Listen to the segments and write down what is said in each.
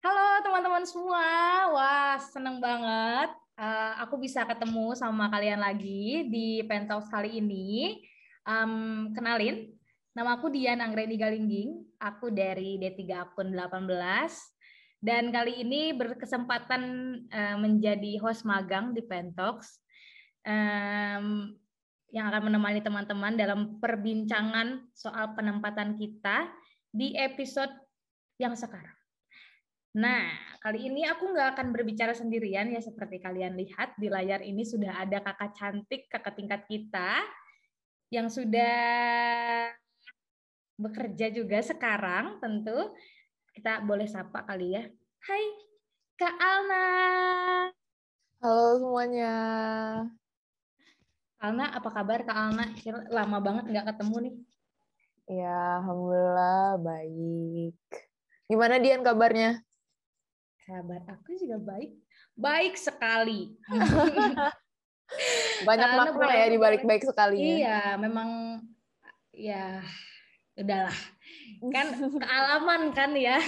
Halo teman-teman semua, wah seneng banget aku bisa ketemu sama kalian lagi di Pentalks kali ini. Kenalin, nama aku Dian Anggreni Galingging, aku dari D3 Akun 18, dan kali ini berkesempatan menjadi host magang di Pentalks yang akan menemani teman-teman dalam perbincangan soal penempatan kita di episode yang sekarang. Nah, kali ini aku nggak akan berbicara sendirian ya, seperti kalian lihat di layar ini sudah ada kakak cantik, kakak tingkat kita yang sudah bekerja juga sekarang, tentu kita boleh sapa kali ya. Hai Kak Alna. Halo semuanya. Alna, apa kabar Kak Alna? Lama banget nggak ketemu nih. Ya, alhamdulillah baik. Gimana Dian kabarnya? Kabar aku juga baik. Baik sekali. Kak Banyak Alna makna boleh. ya di balik baik sekalinya. Iya, memang ya udahlah. Kan kealaman kan ya.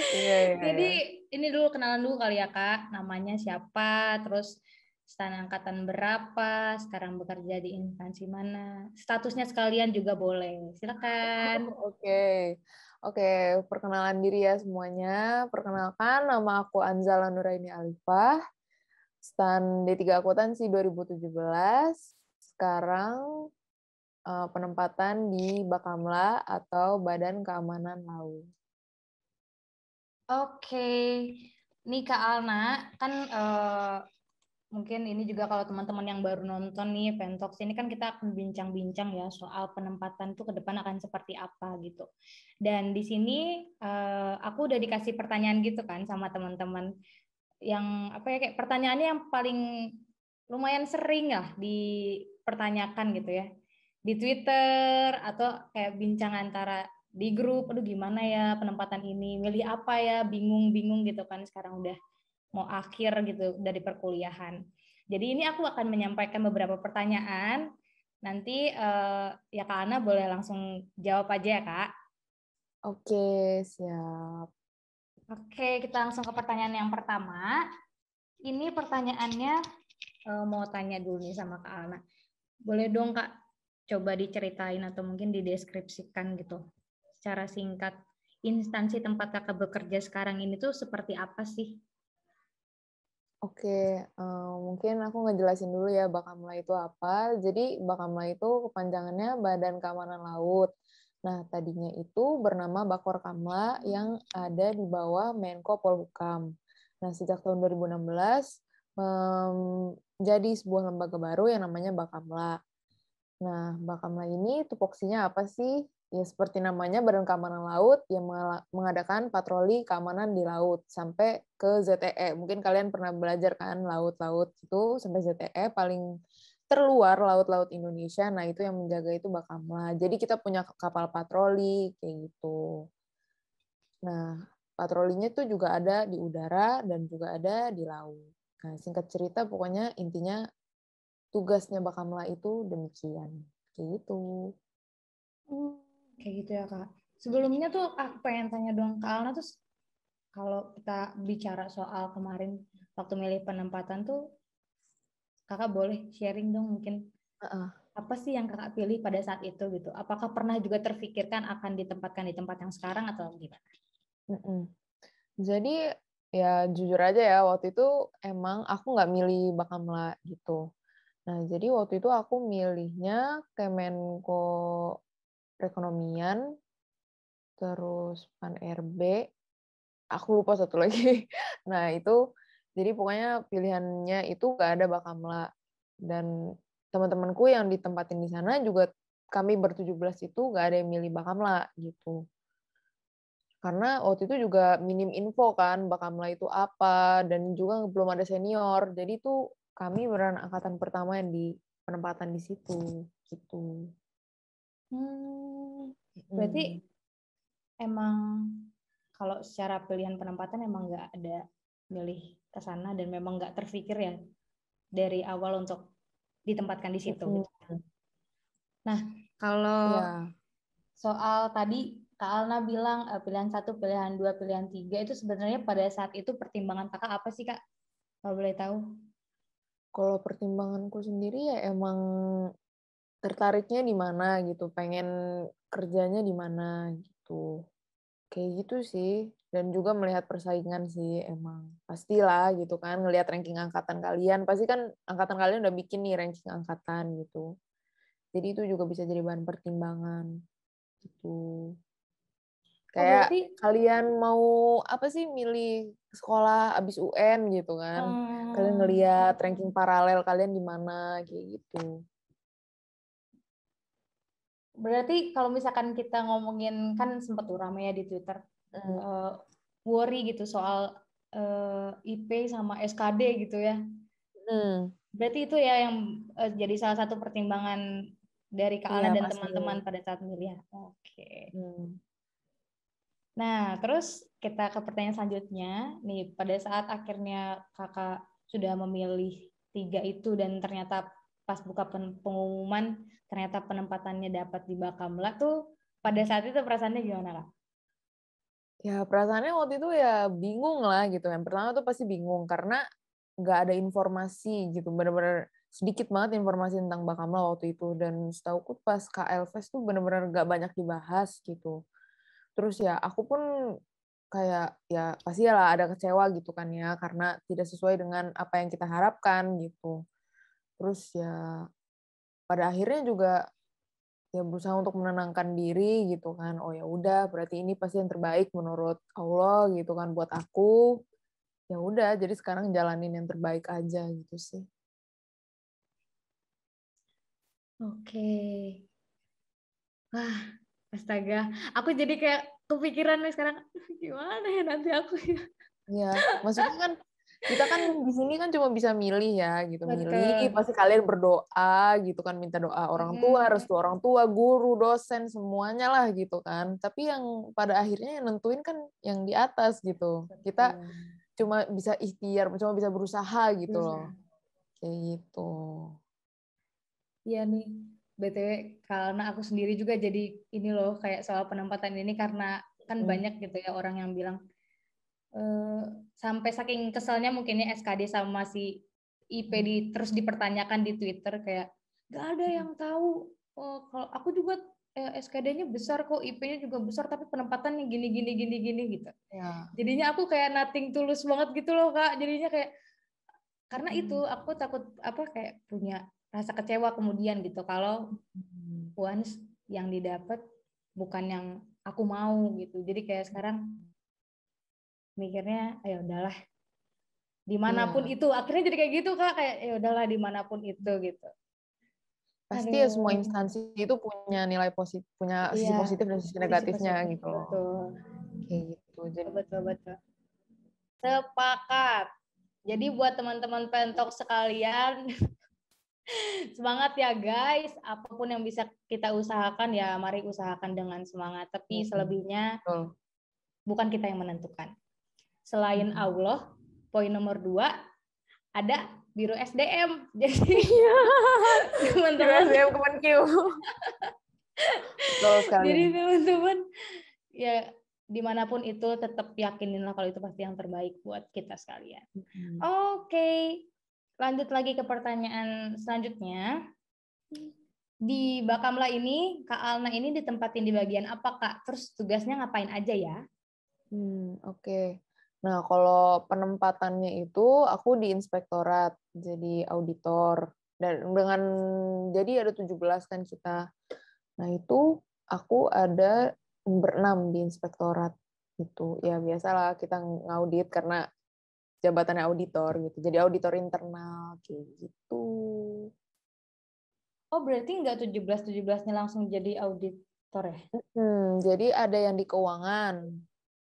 Iya, iya, Jadi iya. ini dulu kenalan dulu kali ya Kak, namanya siapa, terus stan angkatan berapa, sekarang bekerja di instansi mana, statusnya sekalian juga boleh, silakan. Oke. Oke, perkenalan diri ya semuanya. Perkenalkan, nama aku Anzala Nuraini Alifah. Stan D3 Akuntansi 2017. Sekarang penempatan di Bakamla atau Badan Keamanan Laut. Oke, nih Kak Alna, kan mungkin ini juga kalau teman-teman yang baru nonton nih Pentalks ini kan kita akan bincang-bincang ya soal penempatan tuh ke depan akan seperti apa gitu. Dan di sini aku udah dikasih pertanyaan gitu kan sama teman-teman yang apa ya, kayak pertanyaannya yang paling lumayan sering lah dipertanyakan gitu ya di Twitter atau kayak bincang antara di grup, aduh gimana ya penempatan ini, milih apa ya, bingung-bingung gitu kan, sekarang udah mau akhir gitu dari perkuliahan. Jadi ini aku akan menyampaikan beberapa pertanyaan. Nanti ya Kak Ana boleh langsung jawab aja ya Kak. Oke, siap. Oke, kita langsung ke pertanyaan yang pertama. Ini pertanyaannya mau tanya dulu nih sama Kak Ana. Boleh dong Kak, coba diceritain atau mungkin dideskripsikan gitu secara singkat instansi tempat Kakak bekerja sekarang ini tuh seperti apa sih? Oke, mungkin aku ngejelasin dulu ya Bakamla itu apa. Jadi Bakamla itu kepanjangannya Badan Keamanan Laut. Nah, tadinya itu bernama Bakor Kamla yang ada di bawah Menko Polhukam. Nah, sejak tahun 2016 jadi sebuah lembaga baru yang namanya Bakamla. Nah, Bakamla ini tupoksinya apa sih? Ya seperti namanya Badan Keamanan Laut yang mengadakan patroli keamanan di laut sampai ke ZEE. Mungkin kalian pernah belajar kan laut-laut itu sampai ZEE paling terluar laut-laut Indonesia. Nah, itu yang menjaga itu Bakamla. Jadi kita punya kapal patroli kayak gitu. Nah, patrolinya tuh juga ada di udara dan juga ada di laut. Nah, singkat cerita pokoknya intinya tugasnya Bakamla itu demikian. Kayak gitu. Kayak gitu ya Kak. Sebelumnya tuh aku pengen tanya dong Kak Alna tuh, kalau kita bicara soal kemarin waktu milih penempatan tuh Kakak boleh sharing dong mungkin apa sih yang Kakak pilih pada saat itu gitu. Apakah pernah juga terfikirkan akan ditempatkan di tempat yang sekarang atau gimana? Jadi ya jujur aja ya, waktu itu emang aku nggak milih Bakamla gitu. Nah, jadi waktu itu aku milihnya Kemenko Perekonomian, terus Pan RB, aku lupa satu lagi. Nah, itu jadi pokoknya pilihannya itu nggak ada Bakamla. Dan teman-temanku yang ditempatin di sana juga kami ber-17 itu nggak ada yang milih Bakamla gitu. Karena waktu itu juga minim info kan Bakamla itu apa, dan juga belum ada senior. Jadi itu kami beneran angkatan pertama yang di penempatan di situ gitu. Berarti emang kalau secara pilihan penempatan emang nggak ada milih ke sana dan memang nggak terfikir ya dari awal untuk ditempatkan di situ gitu. Nah, kalau Ya. soal tadi Kak Alna bilang pilihan 1, pilihan 2, pilihan 3 itu sebenarnya pada saat itu pertimbangan kakak apa sih Kak? Kalau boleh tahu. Kalau pertimbanganku sendiri ya emang tertariknya di mana gitu, pengen kerjanya di mana gitu. Kayak gitu sih. Dan juga melihat persaingan sih emang. Pastilah gitu kan, ngelihat ranking angkatan kalian. Pasti kan angkatan kalian udah bikin nih ranking angkatan gitu. Jadi itu juga bisa jadi bahan pertimbangan gitu. Oh Kayak berarti kalian mau apa sih milih sekolah abis UN gitu kan. Kalian hmm, ngelihat ranking paralel kalian di mana kayak gitu. berarti kalau misalkan kita ngomongin kan sempat tuh ramai ya di Twitter Hmm. eh, worry gitu soal IP sama SKD gitu ya. Hmm. Berarti itu ya yang jadi salah satu pertimbangan dari Kak Iya Alna dan pasti. teman-teman pada saat milih. Oke. Hmm. Nah, terus kita ke pertanyaan selanjutnya. Nih, pada saat akhirnya kakak sudah memilih 3 itu dan ternyata pas buka pengumuman ternyata penempatannya dapat di Bakamla tuh pada saat itu perasaannya gimana Kak? Ya perasaannya waktu itu ya bingung lah gitu. Yang pertama tuh pasti bingung karena nggak ada informasi gitu. Bener-bener sedikit banget informasi tentang Bakamla waktu itu. Dan setauku pas KL Fest tuh bener-bener nggak banyak dibahas gitu. Terus ya aku pun kayak ya pasti lah ada kecewa gitu kan ya karena tidak sesuai dengan apa yang kita harapkan gitu. Terus ya pada akhirnya juga ya berusaha untuk menenangkan diri gitu kan. Oh ya udah berarti ini pasti yang terbaik menurut Allah gitu kan buat aku. Ya udah jadi sekarang jalanin yang terbaik aja gitu sih. Oke. Wah, astaga. Aku jadi kayak kepikiran nih sekarang, gimana ya nanti aku ya. Ya, maksudnya kan kita kan di sini kan cuma bisa milih ya gitu, milih Betul. pasti kalian berdoa gitu kan, minta doa orang tua, Mm-mm. restu orang tua, guru, dosen semuanya lah gitu kan. Tapi yang pada akhirnya yang nentuin kan yang di atas gitu. Kita Betul. cuma bisa ikhtiar, cuma bisa berusaha gitu loh. Berusaha. Kayak gitu. Iya nih, BTW karena aku sendiri juga jadi ini loh kayak soal penempatan ini karena kan Hmm. banyak gitu ya orang yang bilang eh, sampai saking keselnya mungkin ya SKD sama si IP terus dipertanyakan di Twitter kayak gak ada yang tahu. Oh, kalau aku juga SKD-nya besar kok, IP-nya juga besar tapi penempatannya gini gini gini gini gitu. Ya. Jadinya aku kayak nothing tulus banget gitu loh Kak. Jadinya kayak karena itu aku takut apa kayak punya rasa kecewa kemudian gitu kalau once yang didapat bukan yang aku mau gitu. Jadi kayak sekarang mikirnya ayo udahlah dimanapun Iya. itu akhirnya jadi kayak gitu Kak kayak ya udahlah dimanapun itu gitu. Pasti ya semua Aduh. instansi itu punya nilai positif, punya sisi Iya, positif dan sisi sisi negatifnya positif gitu loh. betul. Kayak gitu. Jadi Betul betul. Sepakat. Jadi buat teman-teman pentok sekalian, semangat ya guys. Apapun yang bisa kita usahakan ya mari usahakan dengan semangat. Tapi selebihnya betul. bukan kita yang menentukan. Selain Allah, poin nomor 2 ada Biro SDM. Jadi Iya. Kira teman-teman, SDM Kemenq. Betul sekali. jadi teman-teman ya dimanapun itu tetap yakininlah kalau itu pasti yang terbaik buat kita sekalian. Oke, lanjut lagi ke pertanyaan selanjutnya. Di Bakamla ini, Kak Alna ini ditempatin di bagian apa, Kak? Terus tugasnya ngapain aja ya? Oke. Nah, kalau penempatannya itu aku di inspektorat, jadi auditor. Dan jadi ada 17 kan kita. Nah, itu aku ada berenam di inspektorat. Itu ya biasalah kita ngaudit karena jabatannya auditor gitu. Jadi auditor internal kayak gitu. Oh, berarti nggak 17-17-nya langsung jadi auditor ya? Jadi ada yang di keuangan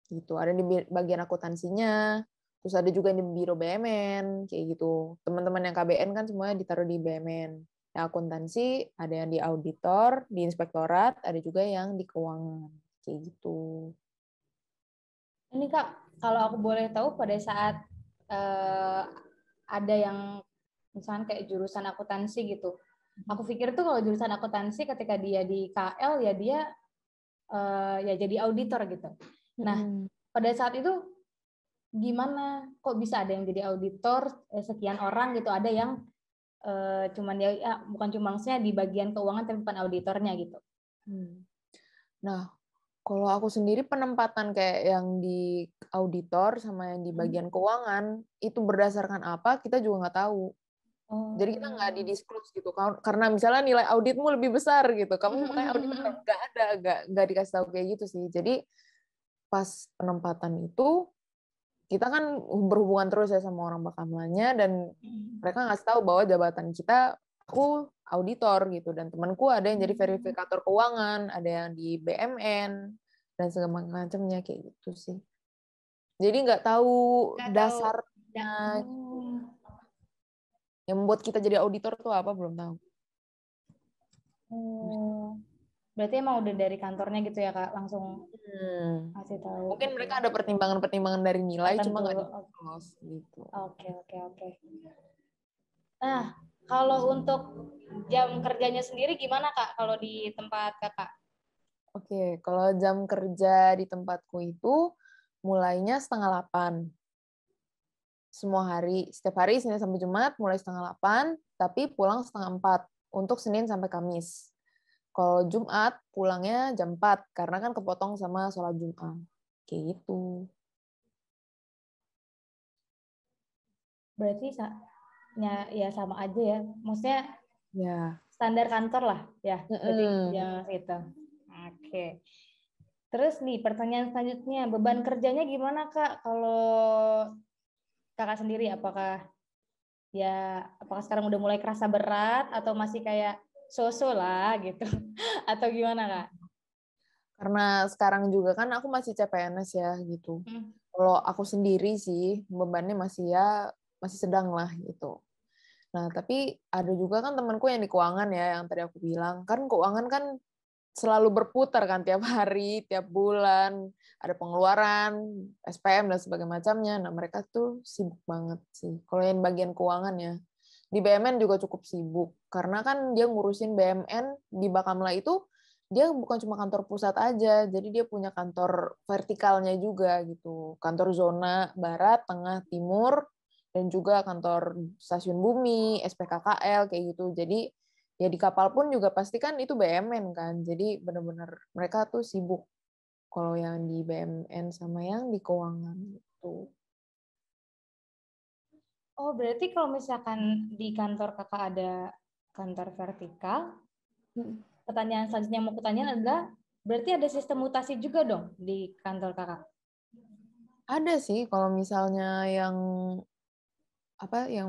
gitu, ada di bagian akuntansinya, terus ada juga di biro BMN kayak gitu. Teman-teman yang KBN kan semuanya ditaruh di BMN. Yang akuntansi ada yang di auditor, di inspektorat, ada juga yang di keuangan kayak gitu. Ini Kak, kalau aku boleh tahu pada saat eh, ada yang misalnya kayak jurusan akuntansi gitu. Aku pikir tuh kalau jurusan akuntansi ketika dia di KL ya dia ya jadi auditor gitu. Nah, pada saat itu gimana kok bisa ada yang jadi auditor sekian orang gitu, ada yang cuman ya bukan cuma maksudnya di bagian keuangan tapi bukan auditornya gitu. Nah, kalau aku sendiri penempatan kayak yang di auditor sama yang di bagian keuangan itu berdasarkan apa kita juga nggak tahu. Jadi kita nggak di-disclose gitu, karena misalnya nilai auditmu lebih besar gitu, kamu makanya auditor, nggak ada, nggak dikasih tahu kayak gitu sih. Jadi pas penempatan itu kita kan berhubungan terus ya sama orang Bakamlanya, dan mereka ngasih tahu bahwa jabatan kita, aku auditor gitu, dan temanku ada yang jadi verifikator keuangan, ada yang di BMN dan segala macamnya kayak gitu sih. Jadi nggak tahu dasarnya. Yang membuat kita jadi auditor tuh apa, belum tahu. Berarti emang udah dari kantornya gitu ya Kak, langsung kasih tahu. Mungkin mereka ada pertimbangan-pertimbangan dari nilai, cuma nggak di-disclose gitu. Oke. Nah, kalau untuk jam kerjanya sendiri gimana Kak, kalau di tempat Kakak? Oke, kalau jam kerja di tempatku itu mulainya 7:30. Semua hari, setiap hari Senin sampai Jumat mulai 7:30, tapi pulang 3:30 untuk Senin sampai Kamis. Kalau Jumat pulangnya jam 4 karena kan kepotong sama sholat Jumat. Kayak gitu. Berarti ya sama aja ya. Maksudnya ya standar kantor lah ya. Berarti ya itu. Oke. Terus nih pertanyaan selanjutnya, beban kerjanya gimana Kak kalau Kakak sendiri, apakah sekarang udah mulai kerasa berat atau masih kayak so-so lah gitu atau gimana Kak? Karena sekarang juga kan aku masih CPNS ya gitu. Kalau aku sendiri sih bebannya masih sedang lah gitu. Nah, tapi ada juga kan temanku yang di keuangan ya, yang tadi aku bilang. Kan keuangan kan selalu berputar kan tiap hari, tiap bulan. Ada pengeluaran, SPM, dan sebagainya macamnya. Nah, mereka tuh sibuk banget sih. Kalau yang bagian keuangan ya. Di BMN juga cukup sibuk. Karena kan dia ngurusin BMN di Bakamla itu, dia bukan cuma kantor pusat aja, jadi dia punya kantor vertikalnya juga gitu. Kantor zona barat, tengah, timur, dan juga kantor stasiun bumi, SPKKL kayak gitu. Jadi ya di kapal pun juga pasti kan itu BMN kan. Jadi benar-benar mereka tuh sibuk kalau yang di BMN sama yang di keuangan gitu. Oh, berarti kalau misalkan di kantor Kakak ada kantor vertikal, pertanyaan selanjutnya yang mau kutanyain adalah berarti ada sistem mutasi juga dong di kantor Kakak? Ada sih kalau misalnya yang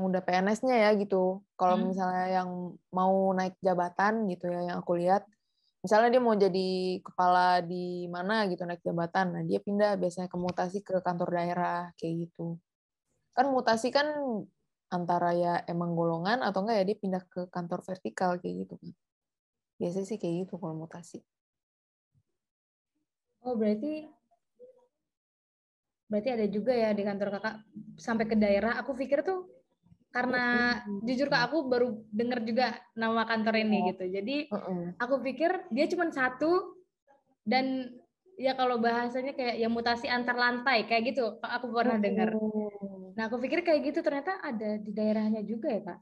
udah PNS-nya ya gitu. Kalau misalnya yang mau naik jabatan gitu ya, yang aku lihat, misalnya dia mau jadi kepala di mana gitu naik jabatan, nah dia pindah biasanya ke mutasi ke kantor daerah kayak gitu. Kan mutasi kan antara ya emang golongan atau enggak ya dia pindah ke kantor vertikal kayak gitu kan. Biasanya sih kayak gitu kalau mutasi. Oh, berarti ada juga ya di kantor Kakak sampai ke daerah. Aku pikir tuh karena jujur Kak, aku baru dengar juga nama kantor ini gitu. Jadi aku pikir dia cuma satu dan ya kalau bahasanya kayak ya mutasi antar lantai kayak gitu. Aku pernah dengar. Nah, aku pikir kayak gitu, ternyata ada di daerahnya juga ya Kak.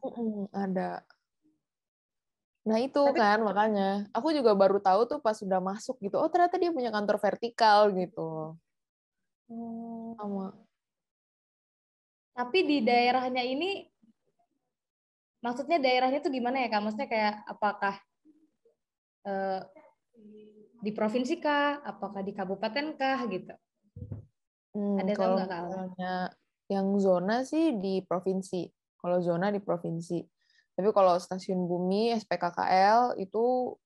Ada. Nah itu kan makanya aku juga baru tahu tuh pas sudah masuk gitu. Oh ternyata dia punya kantor vertikal gitu. Sama. Tapi di daerahnya ini, maksudnya daerahnya tuh gimana ya Kak? Maksudnya kayak apakah di provinsi kah? Apakah di kabupaten kah gitu? Ada tahu Kalau nggak Kak? misalnya yang zona sih di provinsi. Kalau zona di provinsi. Tapi kalau stasiun bumi, SPKKL itu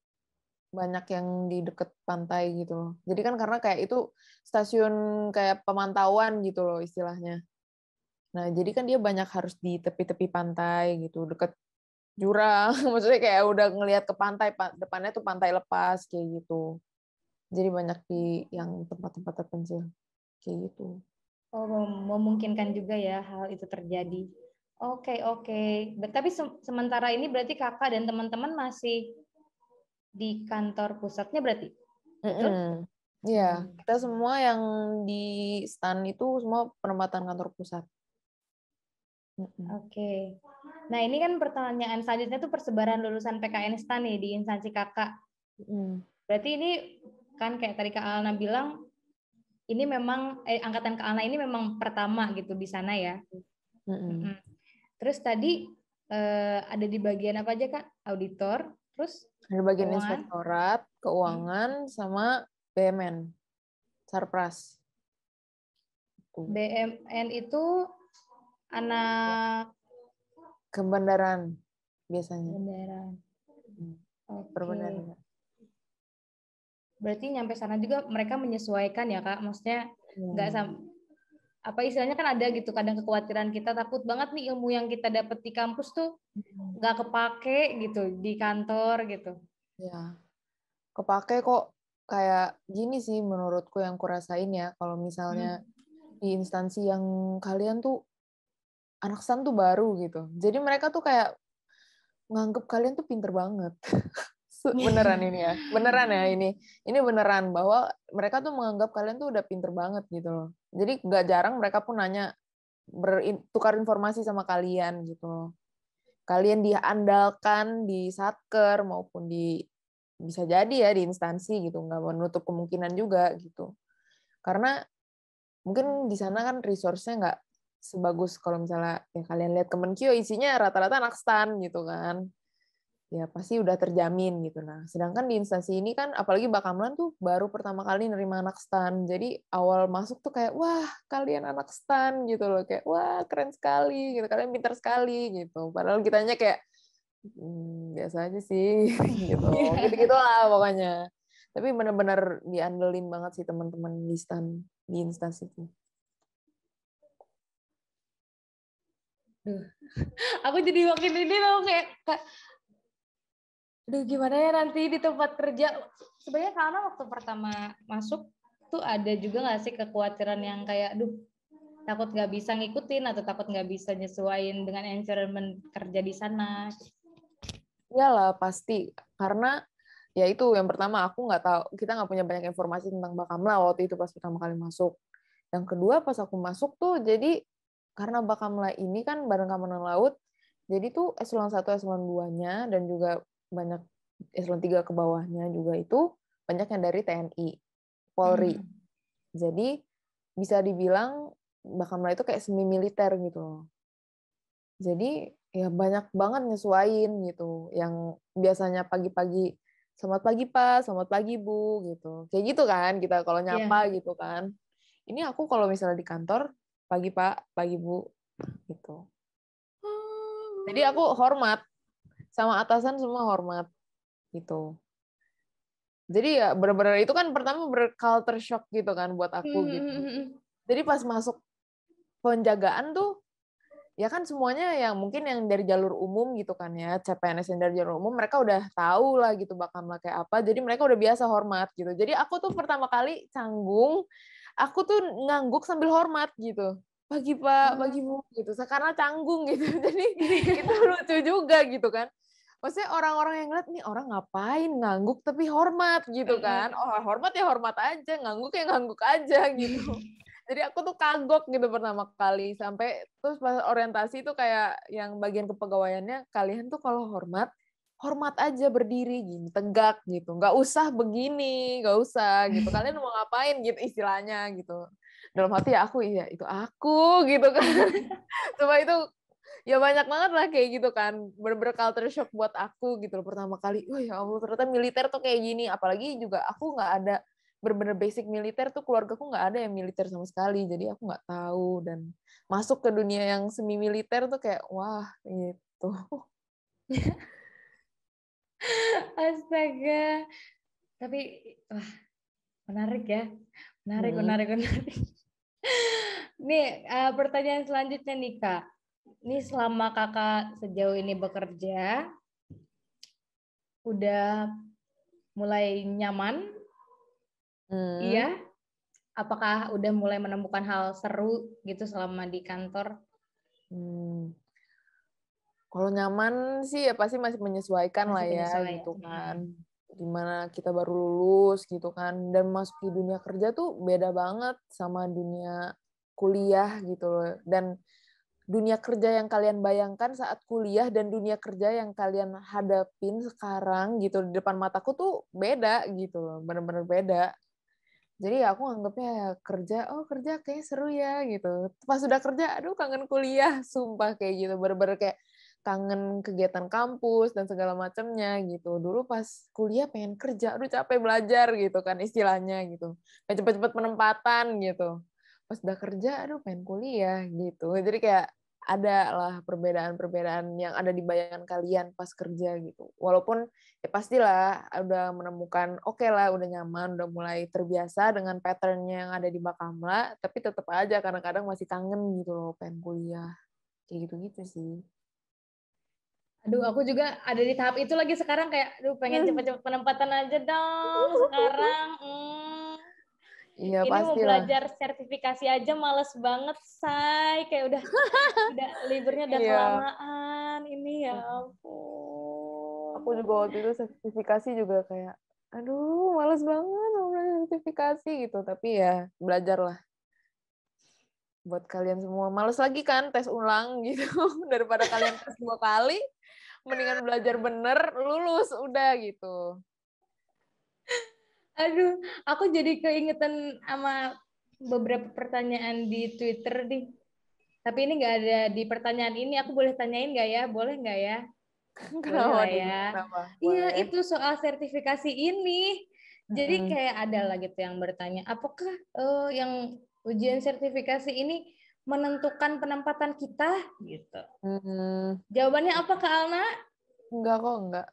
banyak yang di deket pantai gitu loh. Jadi kan karena kayak itu stasiun kayak pemantauan gitu loh istilahnya. Nah, jadi kan dia banyak harus di tepi-tepi pantai gitu, deket jurang. Maksudnya kayak udah ngelihat ke pantai, depannya tuh pantai lepas kayak gitu. Jadi banyak di yang tempat-tempat terpencil kayak gitu. Oh, memungkinkan juga ya hal itu terjadi. Oke. Tapi sementara ini berarti Kakak dan teman-teman masih di kantor pusatnya berarti? Betul? Iya, kita semua yang di STAN itu semua penempatan kantor pusat. Oke. Nah, ini kan pertanyaan selanjutnya tuh persebaran lulusan PKN STAN nih di instansi kakak. Berarti ini kan kayak tadi Kak Alna bilang, ini memang angkatan Kak Alna ini memang pertama gitu di sana ya. Terus tadi ada di bagian apa aja Kak? Auditor, terus ada bagian keuangan, inspektorat, keuangan, sama BMN, Sarpras. BMN itu anak kebendaraan biasanya. Kebendaraan. Oke. Perbendaraan. Berarti nyampe sana juga mereka menyesuaikan ya Kak, maksudnya nggak sama apa istilahnya kan ada gitu kadang kekhawatiran kita takut banget nih ilmu yang kita dapat di kampus tuh nggak kepake gitu di kantor gitu. Ya, kepake kok. Kayak gini sih menurutku yang kurasain ya, kalau misalnya di instansi yang kalian tuh anak STAN tuh baru gitu. Jadi mereka tuh kayak nganggep kalian tuh pinter banget. Beneran ini ya. Beneran ya ini. Ini beneran bahwa mereka tuh menganggap kalian tuh udah pinter banget gitu loh. Jadi nggak jarang mereka pun nanya bertukar informasi sama kalian gitu loh. Kalian diandalkan di satker maupun di bisa jadi ya di instansi gitu, nggak menutup kemungkinan juga gitu. Karena mungkin di sana kan resource-nya nggak sebagus kalau misalnya ya kalian lihat Kemenkyu isinya rata-rata anak STAN gitu kan. Ya pasti udah terjamin gitu. Nah, sedangkan di instansi ini kan apalagi Bakamlan tuh baru pertama kali nerima anak STAN. Jadi awal masuk tuh kayak wah, kalian anak STAN gitu loh, kayak wah, keren sekali gitu. Kalian pintar sekali gitu. Padahal kitanya kayak biasa aja sih gitu. Gitu-gitu lah pokoknya. Tapi benar-benar diandelin banget sih teman-teman di STAN di instansi itu. Aku jadi makin ini loh kayak aduh gimana ya nanti di tempat kerja. Sebenarnya karena waktu pertama masuk tuh ada juga nggak sih kekhawatiran yang kayak duh takut nggak bisa ngikutin atau takut nggak bisa nyesuaiin dengan environment kerja di sana. Iyalah pasti, karena ya itu yang pertama aku nggak tahu, kita nggak punya banyak informasi tentang Bakamla waktu itu pas pertama kali masuk. Yang kedua pas aku masuk tuh jadi karena Bakamla ini kan Badan Keamanan Laut, jadi tuh eselon 1 eselon 2-nya dan juga banyak eselon 3 ke bawahnya juga itu banyak yang dari TNI, Polri. Jadi bisa dibilang Bakamla itu kayak semi militer gitu loh. Jadi ya banyak banget nyesuain gitu. Yang biasanya pagi-pagi, selamat pagi Pak, selamat pagi Bu, gitu. Kayak gitu kan kita kalau nyapa gitu kan. Ini aku kalau misalnya di kantor, pagi Pak, pagi Bu, gitu. Jadi aku hormat, sama atasan semua hormat, gitu. Jadi ya benar-benar itu kan pertama culture shock gitu kan buat aku gitu. Jadi pas masuk penjagaan tuh, ya kan semuanya yang mungkin yang dari jalur umum gitu kan ya, CPNS yang dari jalur umum mereka udah tahu lah gitu Bakamla kayak apa, jadi mereka udah biasa hormat gitu. Jadi aku tuh pertama kali canggung, aku tuh ngangguk sambil hormat gitu. Pagi Pak, pagi Bu gitu. Karena canggung gitu. Jadi itu lucu juga gitu kan. Maksudnya orang-orang yang ngeliat nih orang ngapain ngangguk tapi hormat gitu kan. Oh, hormat ya hormat aja, ngangguk ya ngangguk aja gitu. Jadi aku tuh kagok gitu pertama kali sampai terus pas orientasi tuh kayak yang bagian kepegawaiannya kalian tuh kalau hormat aja berdiri gini tegak gitu, nggak usah begini, nggak usah gitu, kalian mau ngapain gitu istilahnya gitu. Dalam hati ya aku iya itu aku gitu kan. Coba itu ya banyak banget lah kayak gitu kan, bener-bener culture shock buat aku gitu loh pertama kali. Oh ya Allah ternyata militer tuh kayak gini, apalagi juga aku nggak ada bener-bener basic militer tuh, keluargaku nggak ada yang militer sama sekali, jadi aku nggak tahu dan masuk ke dunia yang semi militer tuh kayak wah gitu. Astaga. Tapi wah, menarik ya. Menarik. Nih, pertanyaan selanjutnya nih, Kak. Ini selama Kakak sejauh ini bekerja, udah mulai nyaman? Iya. Apakah udah mulai menemukan hal seru gitu selama di kantor? Kalau nyaman sih ya pasti masih menyesuaikan lah Masih ya penyesuaian. gitu kan. dimana kita baru lulus gitu kan, dan masuk di dunia kerja tuh beda banget sama dunia kuliah gitu loh. Dan dunia kerja yang kalian bayangkan saat kuliah dan dunia kerja yang kalian hadapin sekarang gitu di depan mataku tuh beda gitu loh, bener-bener beda. Jadi aku anggapnya kerja, oh kerja kayak seru ya gitu. Pas udah kerja, aduh kangen kuliah, sumpah kayak gitu. Bener-bener kayak kangen kegiatan kampus dan segala macamnya gitu. Dulu pas kuliah pengen kerja, aduh capek belajar gitu kan istilahnya gitu. Pengen cepet-cepet penempatan gitu. Pas udah kerja, aduh pengen kuliah gitu. Jadi kayak ada lah perbedaan-perbedaan yang ada di bayangan kalian pas kerja gitu. Walaupun ya pastilah udah menemukan oke lah, udah nyaman, udah mulai terbiasa dengan pattern-nya yang ada di Bakamla, tapi tetap aja kadang-kadang masih kangen gitu loh, pengen kuliah. Kayak gitu-gitu sih. Aduh, aku juga ada di tahap itu lagi sekarang kayak, aduh pengen cepet-cepet penempatan aja dong sekarang. Iya, Ini mau pastilah. belajar sertifikasi aja males banget, say. Kayak udah liburnya udah Iya. kelamaan. Ini ya ampun. Aku juga waktu itu sertifikasi juga kayak, aduh, males banget mau belajar sertifikasi gitu. Tapi ya, belajarlah. Buat kalian semua. Males lagi kan tes ulang gitu. Daripada kalian tes 2 kali, mendingan belajar bener, lulus, udah gitu. Aduh, aku jadi keingetan sama beberapa pertanyaan di Twitter nih. Tapi ini nggak ada di pertanyaan ini. Aku boleh tanyain nggak ya? Boleh nggak ya? Boleh Kenapa lah nih? ya. Kenapa? Iya, Boleh. itu soal sertifikasi ini. Jadi Mm-mm. kayak ada lah gitu yang bertanya, apakah yang ujian sertifikasi ini menentukan penempatan kita? Gitu. Hmm, Jawabannya apa, Kak Alna? enggak kok, enggak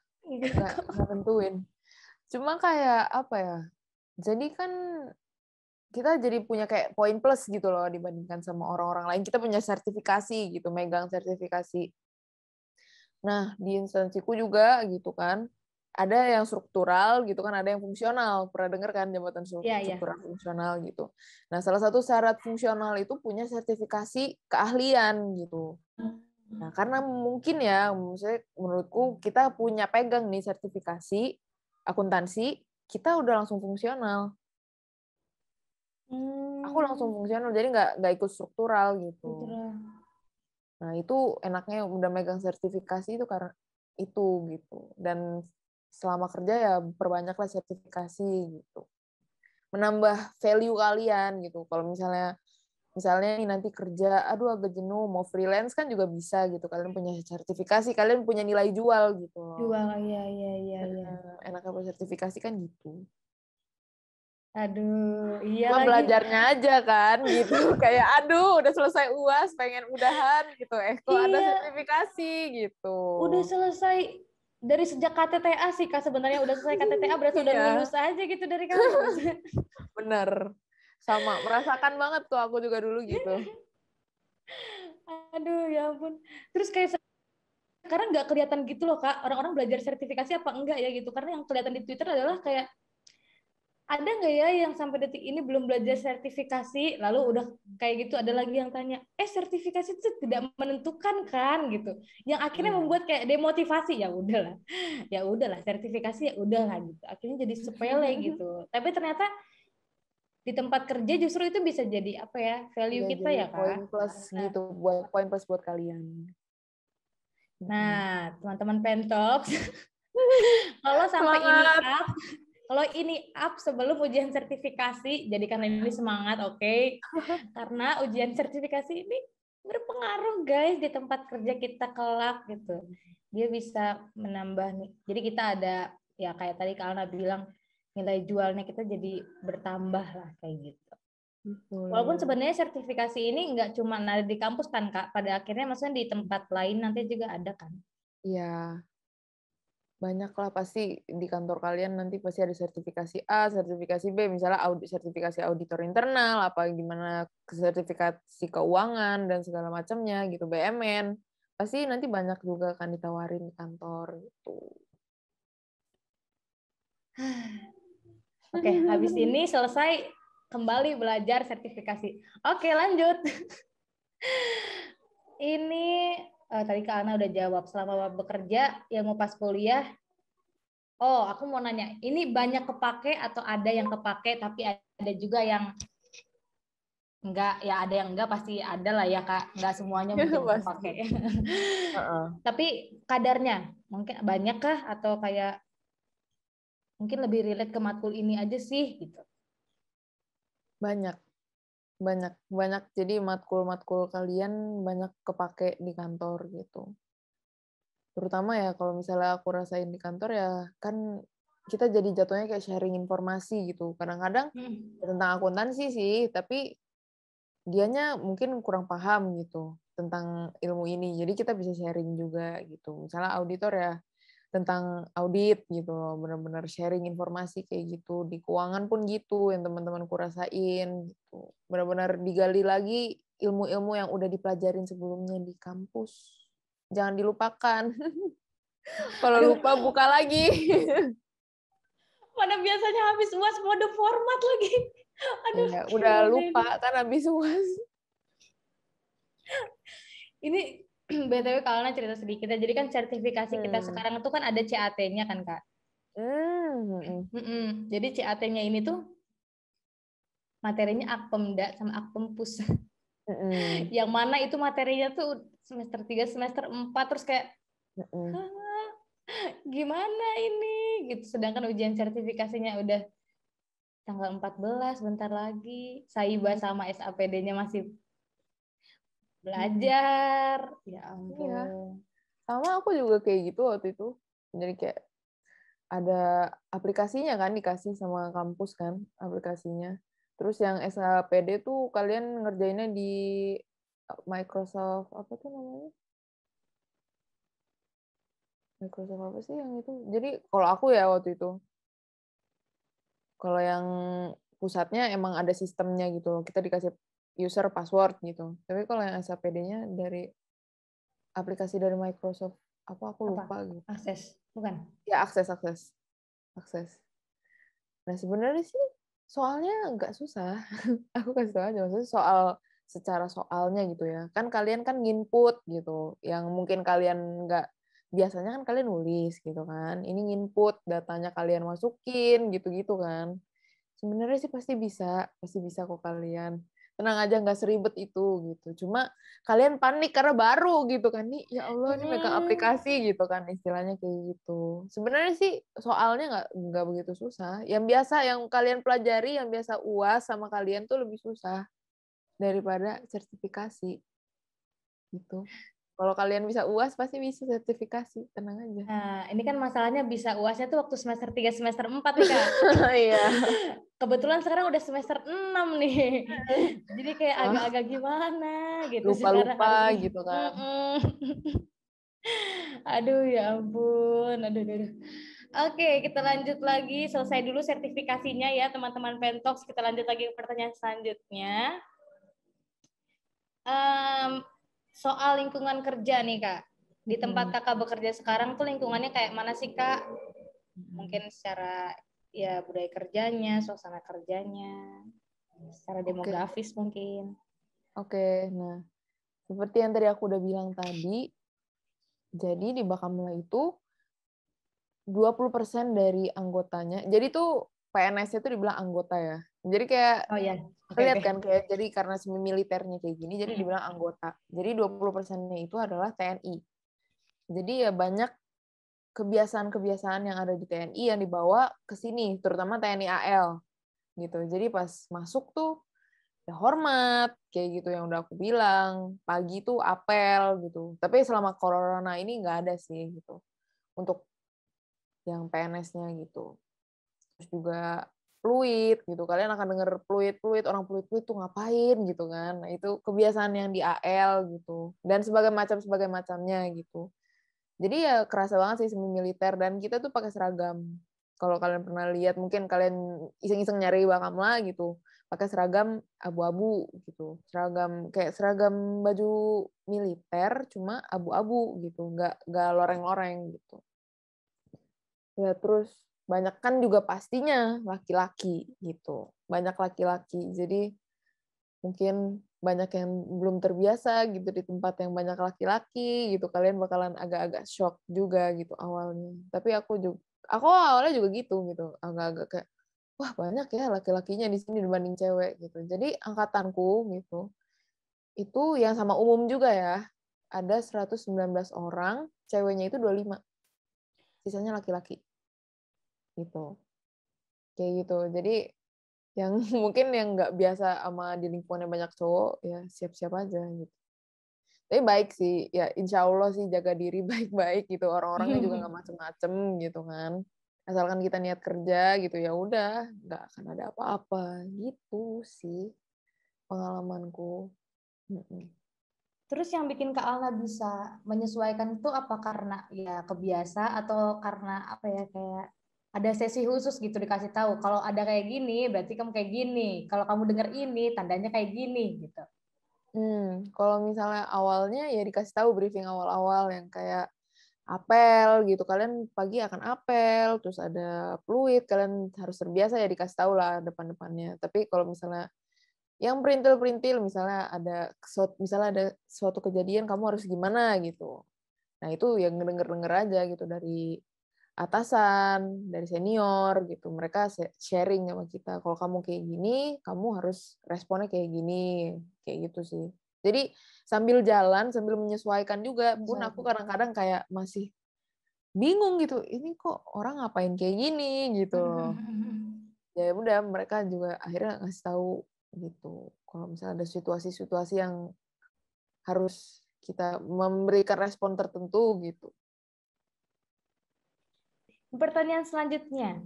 tentuin. Cuma kayak apa ya? Jadi kan kita jadi punya kayak poin plus gitu loh dibandingkan sama orang-orang lain. Kita punya sertifikasi gitu, megang sertifikasi. Nah, di instansiku juga gitu kan, ada yang struktural gitu kan, ada yang fungsional. Pernah dengar kan jabatan Iya, iya. struktural fungsional gitu. Nah, salah satu syarat fungsional itu punya sertifikasi keahlian gitu. Nah, karena mungkin ya, maksudnya menurutku kita punya pegang nih sertifikasi akuntansi, kita udah langsung fungsional. Aku langsung fungsional, jadi nggak ikut struktural gitu. Nah, itu enaknya udah megang sertifikasi itu karena itu gitu. Dan selama kerja ya perbanyaklah sertifikasi gitu. Menambah value kalian gitu. Kalau misalnya nih nanti kerja, aduh agak jenuh, mau freelance kan juga bisa gitu. Kalian punya sertifikasi, kalian punya nilai jual gitu loh. Jual, iya, iya, iya, iya. Enaknya punya sertifikasi kan gitu. Aduh, iya Cuma lagi. belajarnya aja kan gitu. Kayak aduh udah selesai UAS pengen udahan gitu. Kok ada Iya, sertifikasi gitu. udah selesai dari sejak KTTA sih, Kak. Sebenarnya udah selesai KTTA berarti udah Iya, lulus aja gitu dari kampus. bener. Sama, merasakan banget tuh aku juga dulu gitu. Aduh, ya ampun. Terus kayak sekarang nggak kelihatan gitu loh, Kak. Orang-orang belajar sertifikasi apa enggak ya gitu. Karena yang kelihatan di Twitter adalah kayak ada nggak ya yang sampai detik ini belum belajar sertifikasi, lalu udah kayak gitu ada lagi yang tanya, sertifikasi itu tidak menentukan kan gitu, yang akhirnya membuat kayak demotivasi. Ya udahlah sertifikasi ya udahlah gitu, akhirnya jadi sepele gitu. Tapi ternyata di tempat kerja justru itu bisa jadi apa ya, value Bisa kita jadi ya, poin Kak. plus Nah, gitu, buat poin plus buat kalian. nah teman-teman Pentox, kalau sampai ini Semangat. up, kalau ini up sebelum ujian sertifikasi, jadikan ini semangat, oke? Karena ujian sertifikasi ini berpengaruh guys di tempat kerja kita kelak gitu. Dia bisa menambah nih. Jadi kita ada ya kayak tadi Kak Alna bilang, nilai jualnya kita jadi bertambah lah kayak gitu. Walaupun sebenarnya sertifikasi ini nggak cuma ada di kampus kan Kak, pada akhirnya maksudnya di tempat lain nanti juga ada kan. Iya, banyak lah pasti di kantor kalian nanti pasti ada sertifikasi A, sertifikasi B, misalnya sertifikasi auditor internal, apa gimana sertifikasi keuangan dan segala macamnya gitu, BMN. Pasti nanti banyak juga akan ditawarin di kantor gitu. Oke, habis ini selesai kembali belajar sertifikasi. Oke, lanjut. Ini tadi Kak Ana udah jawab, selama bekerja, yang mau pas kuliah Oh, aku mau nanya, ini banyak kepake atau ada yang kepake tapi ada juga yang enggak? Ya ada yang enggak pasti ada lah ya Kak. Enggak semuanya mungkin kepake. Pasti. Heeh. Tapi kadarnya mungkin banyak kah atau kayak mungkin lebih relate ke matkul ini aja sih gitu. Banyak, banyak. Jadi matkul-matkul kalian banyak kepake di kantor gitu. Terutama ya kalau misalnya aku rasain di kantor ya kan kita jadi jatuhnya kayak sharing informasi gitu. Kadang-kadang tentang akuntansi sih, tapi dianya mungkin kurang paham gitu tentang ilmu ini. Jadi kita bisa sharing juga gitu. Misalnya auditor ya tentang audit gitu loh, benar-benar sharing informasi kayak gitu. Di keuangan pun gitu yang teman-temanku rasain gitu. Benar-benar digali lagi ilmu-ilmu yang udah dipelajarin sebelumnya di kampus. Jangan dilupakan. Kalau Aduh, lupa buka lagi. mana biasanya habis UAS mode format lagi. Aduh, Iya, udah gimana lupa ini? kan habis UAS. Ini BTW kalau cerita sedikit ya. Jadi kan sertifikasi kita Hmm. sekarang itu kan ada CAT-nya kan Kak. Hmm. Jadi CAT-nya ini tuh materinya Akpemda sama Akpempus. Hmm. Yang mana itu materinya tuh semester 3 semester 4 terus kayak Hmm. "Hah, gimana ini gitu. Sedangkan ujian sertifikasinya udah tanggal 14 bentar lagi. Saiba sama SAPD-nya masih Hmm. belajar. Ya Iya, ampun. sama aku juga kayak gitu waktu itu. Jadi kayak ada aplikasinya kan dikasih sama kampus kan aplikasinya. Terus yang SHPD tuh kalian ngerjainnya di Microsoft apa tuh namanya? Microsoft apa sih yang itu? Jadi kalau aku ya waktu itu, kalau yang pusatnya emang ada sistemnya gitu loh. Kita dikasih user password gitu. Tapi kalau yang SHPD-nya dari aplikasi dari Microsoft apa aku Apa? lupa gitu. Akses? Bukan. Ya akses. Nah sebenarnya sih soalnya nggak susah. Aku kasih tahu aja maksudnya soal secara soalnya gitu ya. Kan kalian kan nginput gitu. Yang mungkin kalian nggak biasanya kan kalian nulis gitu kan. Ini nginput datanya kalian masukin gitu-gitu kan. Sebenarnya sih pasti bisa kok kalian. Tenang aja nggak seribet itu gitu. Cuma kalian panik karena baru gitu kan. Nih ya Allah ini megang Hmm. aplikasi gitu kan istilahnya kayak gitu. Sebenarnya sih soalnya nggak begitu susah. Yang biasa yang kalian pelajari yang biasa UAS sama kalian tuh lebih susah daripada sertifikasi gitu. Kalau kalian bisa UAS pasti bisa sertifikasi, tenang aja. Nah, ini kan masalahnya bisa UASnya tuh waktu semester 3 semester 4 nih, Kak. Iya. Kebetulan sekarang udah semester 6 nih. Jadi kayak agak-agak gimana gitu sekarang Lupa-lupa harus. gitu kan. Aduh ya ampun. Aduh. Oke, kita lanjut lagi. Selesai dulu sertifikasinya ya, teman-teman Pentox. Kita lanjut lagi ke pertanyaan selanjutnya. Soal lingkungan kerja nih, Kak. Di tempat Kakak bekerja sekarang tuh lingkungannya kayak mana sih, Kak? Mungkin secara ya budaya kerjanya, suasana kerjanya, secara Oke, demografis mungkin. oke. Nah, seperti yang tadi aku udah bilang tadi, jadi di Bakamla itu 20% dari anggotanya. Jadi tuh PNS-nya tuh dibilang anggota ya. Jadi kayak Oh ya, oke lihat oke. kan kayak jadi karena semi militernya kayak gini jadi dibilang anggota. Jadi 20%-nya itu adalah TNI. Jadi ya banyak kebiasaan-kebiasaan yang ada di TNI yang dibawa ke sini, terutama TNI AL gitu. Jadi pas masuk tuh ya hormat kayak gitu yang udah aku bilang. Pagi tuh apel gitu. Tapi selama corona ini nggak ada sih gitu. Untuk yang PNS-nya gitu. Terus juga fluid gitu. Kalian akan denger fluid, orang fluid tuh ngapain gitu kan. Nah, itu kebiasaan yang di AL gitu. Dan sebagai macamnya gitu. Jadi ya kerasa banget sih semi militer dan kita tuh pakai seragam. Kalau kalian pernah lihat mungkin kalian iseng-iseng nyari Bakamla gitu. Pakai seragam abu-abu gitu. Seragam baju militer cuma abu-abu gitu, nggak loreng-loreng gitu. Ya terus banyak kan juga pastinya laki-laki gitu. Banyak laki-laki. Jadi mungkin banyak yang belum terbiasa gitu di tempat yang banyak laki-laki gitu. Kalian bakalan agak-agak shock juga gitu awalnya. Tapi aku awalnya juga gitu, agak-agak kayak, wah banyak ya laki-lakinya di sini dibanding cewek gitu. Jadi angkatanku gitu, itu yang sama umum juga ya, ada 119 orang, ceweknya itu 25, sisanya laki-laki gitu. Kayak gitu. Jadi yang mungkin yang nggak biasa sama di lingkungannya banyak cowok, ya siap-siap aja gitu. Tapi baik sih, ya insya Allah sih jaga diri baik-baik gitu, orang-orangnya juga nggak macem-macem gitu kan. Asalkan kita niat kerja gitu, ya udah, nggak akan ada apa-apa gitu sih pengalamanku. Terus yang bikin Kak Alna bisa menyesuaikan itu apa karena ya kebiasa atau karena apa ya kayak ada sesi khusus gitu dikasih tahu kalau ada kayak gini berarti kamu kayak gini, kalau kamu dengar ini tandanya kayak gini gitu. Kalau misalnya awalnya ya dikasih tahu briefing awal-awal yang kayak apel gitu, kalian pagi akan apel, terus ada fluid, kalian harus terbiasa ya dikasih tahu lah depan-depannya. Tapi kalau misalnya yang perintil-perintil, misalnya ada suatu kejadian kamu harus gimana gitu. Nah itu yang denger-denger aja gitu dari atasan, dari senior gitu. Mereka sharing sama kita. Kalau kamu kayak gini, kamu harus responnya kayak gini. Kayak gitu sih. Jadi sambil jalan, sambil menyesuaikan juga pun aku kadang-kadang kayak masih bingung gitu. Ini kok orang ngapain kayak gini gitu. Ya udah mereka juga akhirnya ngasih tahu gitu. Kalau misalnya ada situasi-situasi yang harus kita memberikan respon tertentu gitu. Pertanyaan selanjutnya,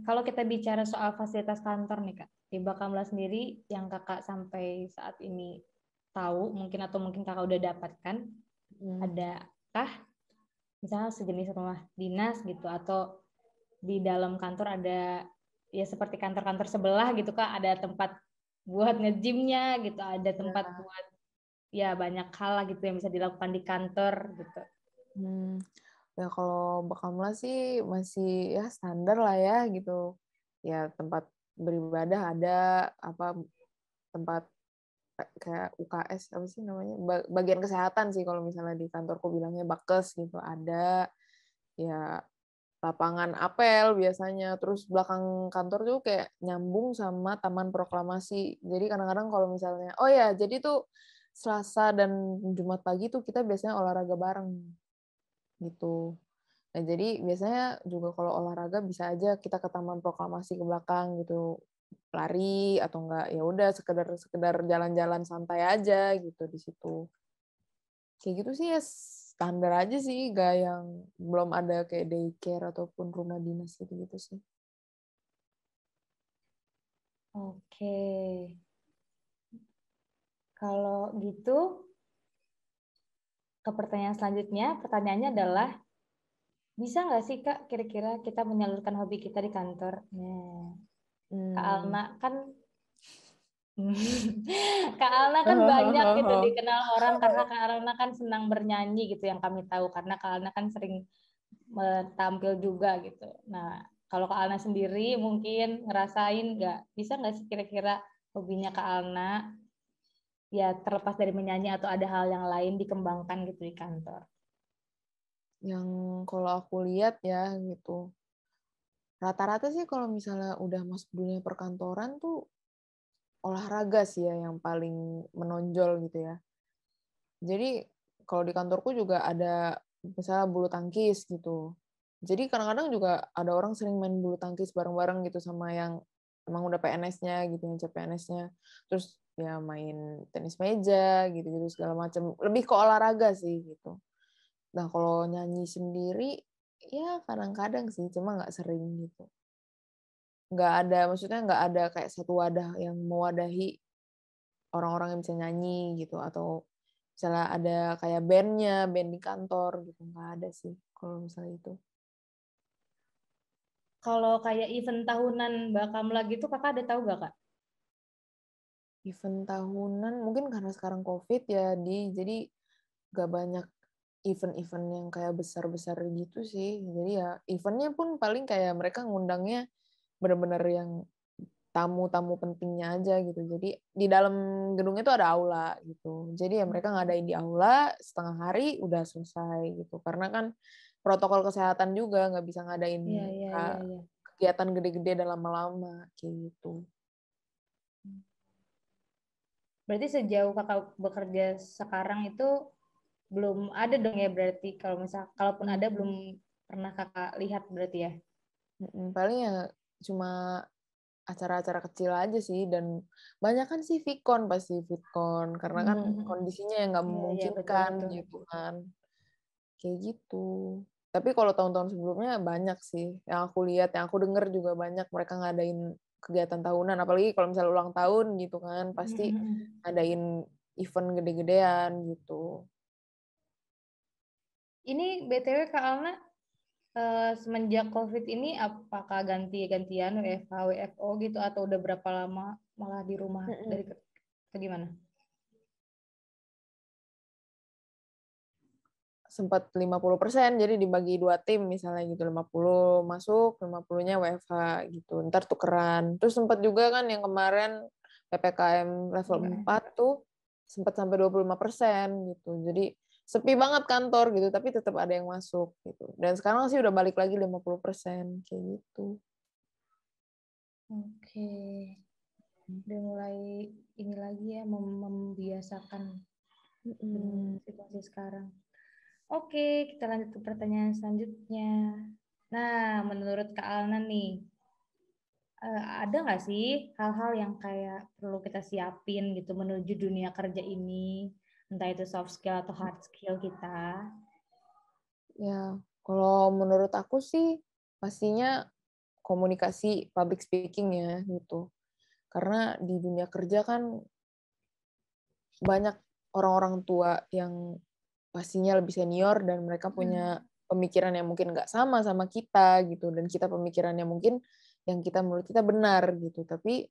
kalau kita bicara soal fasilitas kantor nih Kak, di Bakamla sendiri yang Kakak sampai saat ini tahu mungkin atau mungkin Kakak udah dapatkan, adakah misalnya sejenis rumah dinas gitu atau di dalam kantor ada ya seperti kantor-kantor sebelah gitu Kak, ada tempat buat nge-gymnya gitu, ada tempat buat ya banyak hal lah gitu yang bisa dilakukan di kantor gitu. Ya kalau Bakamla sih masih ya standar lah ya gitu. Ya tempat beribadah ada, apa tempat kayak UKS apa sih namanya, bagian kesehatan sih kalau misalnya di kantorku bilangnya Bakes gitu ada. Ya lapangan apel biasanya, terus belakang kantor tuh kayak nyambung sama Taman Proklamasi. Jadi kadang-kadang kalau misalnya, oh ya jadi tuh Selasa dan Jumat pagi tuh kita biasanya olahraga bareng gitu. Nah, jadi biasanya juga kalau olahraga bisa aja kita ke Taman Proklamasi ke belakang gitu. Lari atau enggak ya udah sekedar sekedar jalan-jalan santai aja gitu di situ. Kayak gitu sih ya standar aja sih, gak yang belum ada kayak daycare ataupun rumah dinas gitu-gitu sih. Oke. Kalau gitu ke pertanyaan selanjutnya, pertanyaannya adalah bisa nggak sih Kak kira-kira kita menyalurkan hobi kita di kantor? Nah, Kak Alna kan Kak Alna kan banyak gitu dikenal orang karena Kak Alna kan senang bernyanyi gitu yang kami tahu karena Kak Alna kan sering tampil juga gitu. Nah, kalau Kak Alna sendiri mungkin ngerasain nggak bisa nggak sih kira-kira hobinya Kak Alna ya terlepas dari menyanyi atau ada hal yang lain dikembangkan gitu di kantor? Yang kalau aku lihat ya gitu, rata-rata sih kalau misalnya udah masuk dunia perkantoran tuh olahraga sih ya yang paling menonjol gitu ya. Jadi kalau di kantorku juga ada misalnya bulu tangkis gitu. Jadi kadang-kadang juga ada orang sering main bulu tangkis bareng-bareng gitu sama yang emang udah PNS-nya gitu, yang CPNS-nya. Terus ya main tenis meja gitu-gitu segala macam. Lebih ke olahraga sih gitu. Nah kalau nyanyi sendiri ya kadang-kadang sih, cuma nggak sering gitu. Nggak ada, maksudnya nggak ada kayak satu wadah yang mewadahi orang-orang yang bisa nyanyi gitu, atau misalnya ada kayak band-nya, band di kantor gitu, nggak ada sih kalau misalnya itu. Kalau kayak event tahunan Bakamla gitu kakak ada tahu gak Kak? Event tahunan mungkin karena sekarang COVID ya, jadi nggak banyak event-event yang kayak besar-besar gitu sih. Jadi ya eventnya pun paling kayak mereka ngundangnya bener-bener yang tamu-tamu pentingnya aja gitu. Jadi di dalam gedung itu ada aula gitu. Jadi ya mereka ngadain di aula setengah hari udah selesai gitu. Karena kan protokol kesehatan juga, nggak bisa ngadain Iya, iya, iya, iya. kegiatan gede-gede dan lama-lama, kayak gitu. Berarti sejauh kakak bekerja sekarang itu belum ada dong ya berarti kalau misal kalaupun ada belum pernah kakak lihat berarti ya? Paling ya cuma acara-acara kecil aja sih, dan banyak kan sih VCon, pasti VCon karena kan kondisinya yang nggak Iya, iya, betul, memungkinkan betul. gitu kan, kayak gitu. Tapi kalau tahun-tahun sebelumnya banyak sih yang aku lihat, yang aku dengar juga banyak mereka ngadain kegiatan tahunan, apalagi kalau misalnya ulang tahun gitu kan, pasti ngadain event gede-gedean gitu. Ini BTW Kak Alna, semenjak COVID ini apakah ganti-gantian WFH, WFO gitu atau udah berapa lama malah di rumah dari atau gimana? Sempat 50%, jadi dibagi 2 tim misalnya gitu, 50 masuk, 50-nya WFH gitu, ntar tukeran. Terus sempat juga kan yang kemarin PPKM level 4 tuh, sempat sampai 25% gitu. Jadi sepi banget kantor gitu, tapi tetap ada yang masuk gitu. Dan sekarang sih udah balik lagi 50%, kayak gitu. Oke, udah mulai ini lagi ya membiasakan dengan situasi sekarang. Oke, kita lanjut ke pertanyaan selanjutnya. Nah, menurut Kak Alna nih, ada nggak sih hal-hal yang kayak perlu kita siapin gitu menuju dunia kerja ini, entah itu soft skill atau hard skill kita? Ya, kalau menurut aku sih pastinya komunikasi, public speaking ya gitu. Karena di dunia kerja kan banyak orang-orang tua yang pastinya lebih senior dan mereka punya pemikiran yang mungkin nggak sama kita gitu, dan kita pemikirannya mungkin yang menurut kita benar gitu, tapi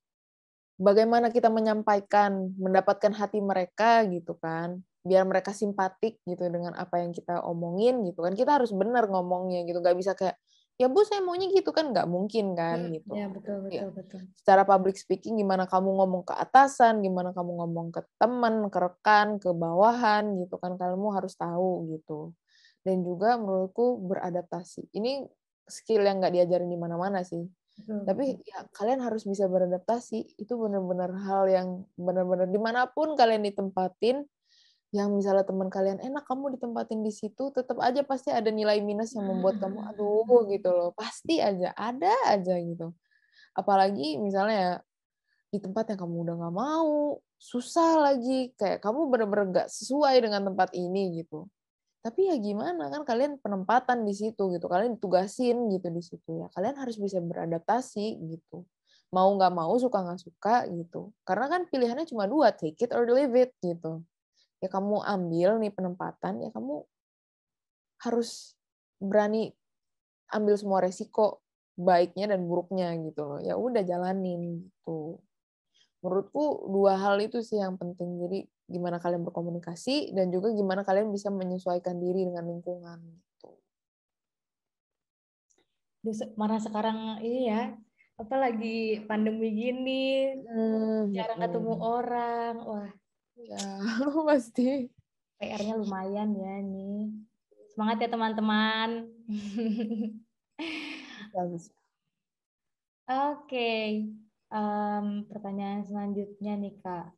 bagaimana kita menyampaikan, mendapatkan hati mereka gitu kan, biar mereka simpatik gitu dengan apa yang kita omongin gitu kan, kita harus benar ngomongnya gitu, nggak bisa kayak, "Ya Bu, saya maunya gitu," kan nggak mungkin kan gitu. Ya, betul, Ya, betul, betul. secara public speaking gimana kamu ngomong ke atasan, gimana kamu ngomong ke teman, ke rekan, ke bawahan gitu kan, kamu harus tahu gitu. Dan juga menurutku beradaptasi. Ini skill yang nggak diajarin di mana-mana sih. Betul, Tapi ya kalian harus bisa beradaptasi. Itu benar-benar hal yang benar-benar dimanapun kalian ditempatin, yang misalnya teman kalian enak kamu ditempatin di situ, tetap aja pasti ada nilai minus yang membuat kamu aduh gitu loh. Pasti aja, ada aja gitu. Apalagi misalnya ya di tempat yang kamu udah nggak mau, susah lagi, kayak kamu bener-bener nggak sesuai dengan tempat ini gitu. Tapi ya gimana kan kalian penempatan di situ gitu, kalian ditugasin gitu di situ ya. Kalian harus bisa beradaptasi gitu. Mau nggak mau, suka nggak suka gitu. Karena kan pilihannya cuma dua, take it or leave it gitu. Ya kamu ambil nih penempatan, ya kamu harus berani ambil semua resiko baiknya dan buruknya gitu loh. Ya udah jalanin gitu. Menurutku dua hal itu sih yang penting. Jadi gimana kalian berkomunikasi dan juga gimana kalian bisa menyesuaikan diri dengan lingkungan gitu. Mana sekarang ini ya, apalagi pandemi gini, jarang ketemu orang. Wah, Ya, pasti. PR-nya lumayan ya nih. Semangat ya teman-teman. Bagus. Oke, pertanyaan selanjutnya nih Kak.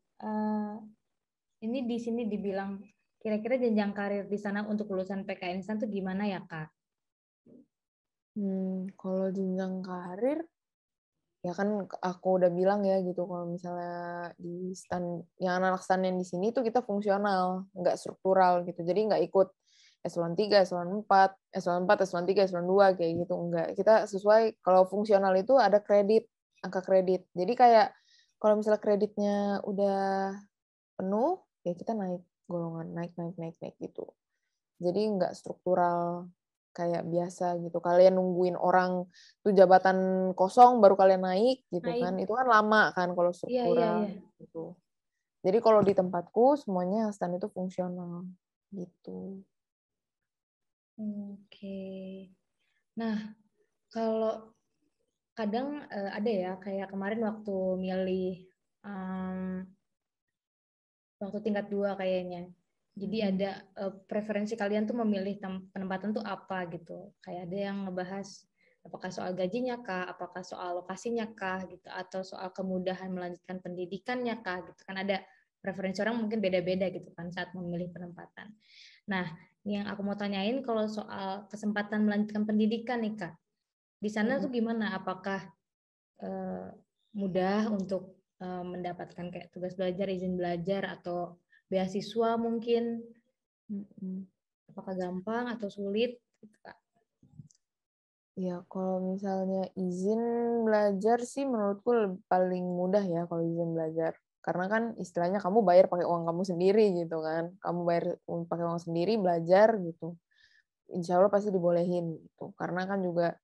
Ini di sini dibilang kira-kira jenjang karir di sana untuk lulusan PK Instan tuh gimana ya Kak? Kalau jenjang karir, ya kan aku udah bilang ya gitu, kalau misalnya di stan, yang anak stan yang di sini tuh kita fungsional, nggak struktural gitu. Jadi nggak ikut eselon 3, eselon 4, eselon 4, eselon 3, eselon 2 kayak gitu, enggak. Kita sesuai, kalau fungsional itu ada kredit, angka kredit. Jadi kayak kalau misalnya kreditnya udah penuh, ya kita naik golongan, naik gitu. Jadi nggak struktural kayak biasa gitu. Kalian nungguin orang tuh jabatan kosong baru kalian naik gitu kan. Naik. Itu kan lama kan kalau Iya, iya, struktural iya. gitu. Jadi kalau di tempatku semuanya stan itu fungsional gitu. Oke. Nah, kalau kadang ada ya kayak kemarin waktu milih em, waktu tingkat 2 kayaknya. Jadi ada preferensi kalian tuh memilih penempatan tuh apa gitu. Kayak ada yang ngebahas apakah soal gajinya kah, apakah soal lokasinya kah gitu, atau soal kemudahan melanjutkan pendidikannya kah gitu. Kan ada preferensi orang mungkin beda-beda gitu kan saat memilih penempatan. Nah, yang aku mau tanyain kalau soal kesempatan melanjutkan pendidikan nih Kak. Di sana tuh gimana? Apakah mudah untuk mendapatkan kayak tugas belajar, izin belajar, atau beasiswa mungkin? Apakah gampang atau sulit? Gitu, Kak. Ya, kalau misalnya izin belajar sih menurutku paling mudah ya kalau izin belajar. Karena kan istilahnya kamu bayar pakai uang kamu sendiri gitu kan. Kamu bayar pakai uang sendiri belajar gitu. Insya Allah pasti dibolehin gitu. Karena kan juga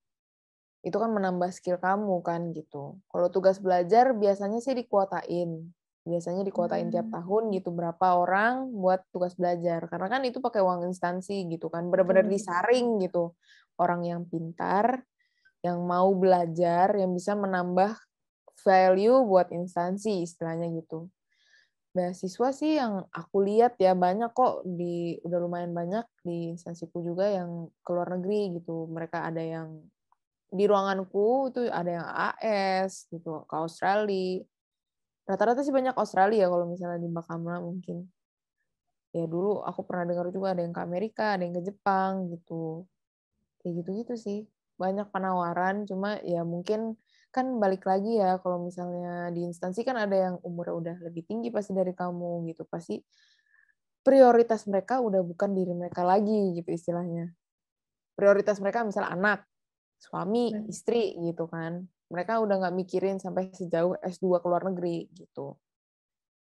itu kan menambah skill kamu kan gitu. Kalau tugas belajar biasanya sih dikuotain. Biasanya dikuotain tiap tahun gitu berapa orang buat tugas belajar. Karena kan itu pakai uang instansi gitu kan. Benar-benar disaring gitu. Orang yang pintar, yang mau belajar, yang bisa menambah value buat instansi istilahnya gitu. Beasiswa sih yang aku lihat ya banyak kok udah lumayan banyak di instansiku juga yang ke luar negeri gitu. Mereka ada yang di ruanganku itu ada yang AS gitu, ke Australia. Rata-rata sih banyak Australia ya kalau misalnya di Bakamla mungkin. Ya dulu aku pernah dengar juga ada yang ke Amerika, ada yang ke Jepang gitu. Kayak gitu-gitu sih. Banyak penawaran, cuma ya mungkin kan balik lagi ya kalau misalnya di instansi kan ada yang umurnya udah lebih tinggi pasti dari kamu gitu. Pasti prioritas mereka udah bukan diri mereka lagi gitu istilahnya. Prioritas mereka misalnya anak, suami, istri gitu kan. Mereka udah nggak mikirin sampai sejauh S2 ke luar negeri gitu.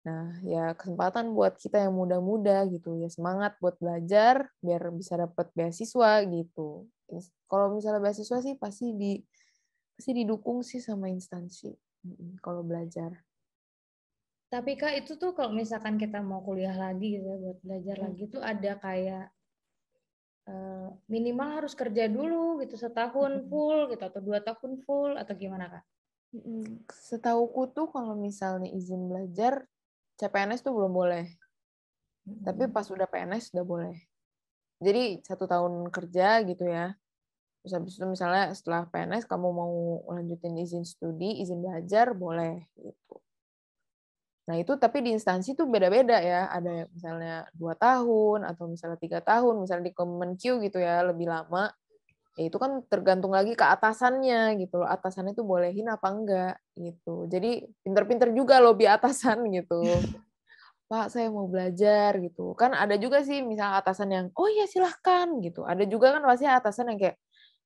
Nah, ya kesempatan buat kita yang muda-muda gitu, ya semangat buat belajar biar bisa dapat beasiswa gitu. Kalau misalnya beasiswa sih pasti didukung sih sama instansi kalau belajar. Tapi Kak itu tuh kalau misalkan kita mau kuliah lagi gitu ya, buat belajar lagi tuh ada kayak minimal harus kerja dulu gitu setahun full gitu atau 2 tahun full atau gimana Kak? Setauku tuh kalau misalnya izin belajar CPNS tuh belum boleh. Tapi pas udah PNS udah boleh. Jadi 1 tahun kerja gitu ya. Terus habis itu misalnya setelah PNS kamu mau lanjutin izin studi, izin belajar, boleh gitu. Nah itu tapi di instansi tuh beda-beda ya. Ada misalnya 2 tahun atau misalnya 3 tahun, misalnya di Kemenkyu gitu ya lebih lama. Ya itu kan tergantung lagi ke atasannya gitu loh. Atasannya tuh bolehin apa enggak gitu. Jadi pinter-pinter juga lobby atasan gitu. Pak, saya mau belajar gitu. Kan ada juga sih misalnya atasan yang, oh iya silahkan gitu. Ada juga kan pasti atasan yang kayak,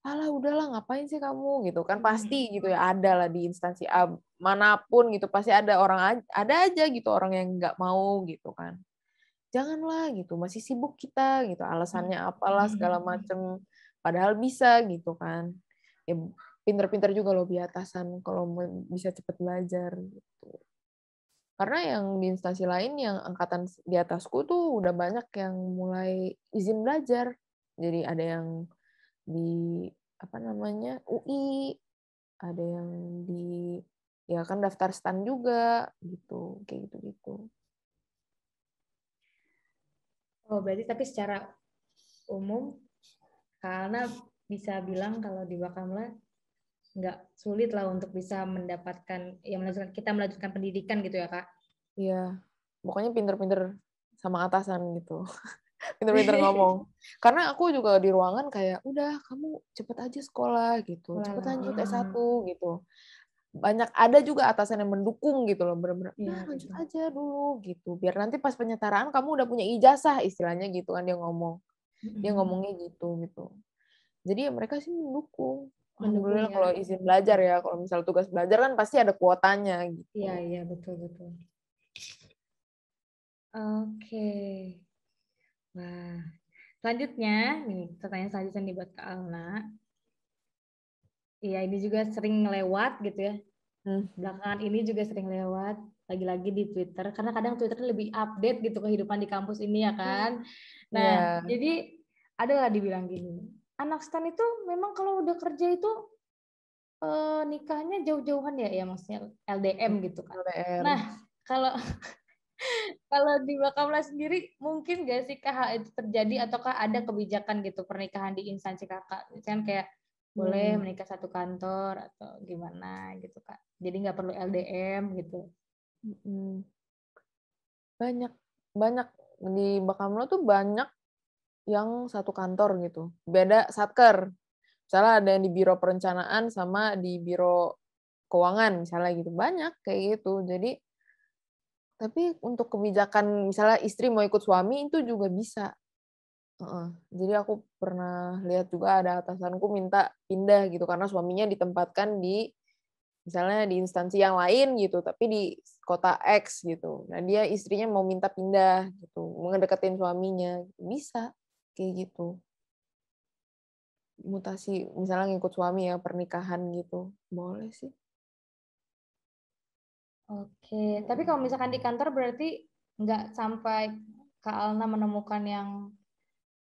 alah udahlah ngapain sih kamu gitu kan pasti gitu ya ada lah di instansi manapun gitu pasti ada ada aja gitu orang yang nggak mau gitu kan janganlah gitu masih sibuk kita gitu alasannya apalah segala macem padahal bisa gitu kan ya pinter-pinter juga loh di atasan kalau bisa cepet belajar gitu karena yang di instansi lain yang angkatan di atasku tuh udah banyak yang mulai izin belajar jadi ada yang di apa namanya UI ada yang di ya kan daftar stan juga gitu kayak gitu. Oh berarti tapi secara umum karena bisa bilang kalau di Bakamla nggak sulit lah untuk bisa mendapatkan kita melanjutkan pendidikan gitu ya Kak? Iya pokoknya pinter-pinter sama atasan gitu pinter-pinter ngomong karena aku juga di ruangan kayak udah kamu cepet aja sekolah gitu cepet lanjut S1 gitu banyak ada juga atasan yang mendukung gitu loh bener-bener nah lanjut aja dulu gitu biar nanti pas penyetaraan kamu udah punya ijazah istilahnya gitu kan dia ngomongnya gitu jadi ya mereka sih mendukung alhamdulillah ya. kalau izin belajar ya kalau misal tugas belajar kan pasti ada kuotanya gitu Iya betul. Oke. Wah, selanjutnya nih pertanyaan selanjutnya nih buat Kak Alna. Iya ini juga sering lewat gitu ya. Belakangan ini juga sering lewat lagi-lagi di Twitter karena kadang Twitter lebih update gitu kehidupan di kampus ini ya kan. Nah, jadi ada lah dibilang gini, anak stan itu memang kalau udah kerja itu nikahnya jauh-jauhan ya maksudnya LDM gitu kan. LDR. Nah, kalau Kalau di Bakamla sendiri mungkin gak sih Kak hal itu terjadi ataukah ada kebijakan gitu pernikahan di instansi Kakak? Misalnya kayak boleh menikah satu kantor atau gimana gitu Kak. Jadi nggak perlu LDM gitu. Banyak, banyak di Bakamla tuh banyak yang satu kantor gitu. Beda satker. Misalnya ada yang di biro perencanaan sama di biro keuangan misalnya gitu. Banyak kayak gitu. Jadi tapi untuk kebijakan misalnya istri mau ikut suami itu juga bisa. Jadi aku pernah lihat juga ada atasanku minta pindah gitu karena suaminya ditempatkan di misalnya di instansi yang lain gitu, tapi di kota X gitu. Nah, dia istrinya mau minta pindah gitu, ngedeketin suaminya. Bisa kayak gitu. Mutasi misalnya ngikut suami ya pernikahan gitu. Boleh sih. Oke, tapi kalau misalkan di kantor berarti nggak sampai Kak Alna menemukan yang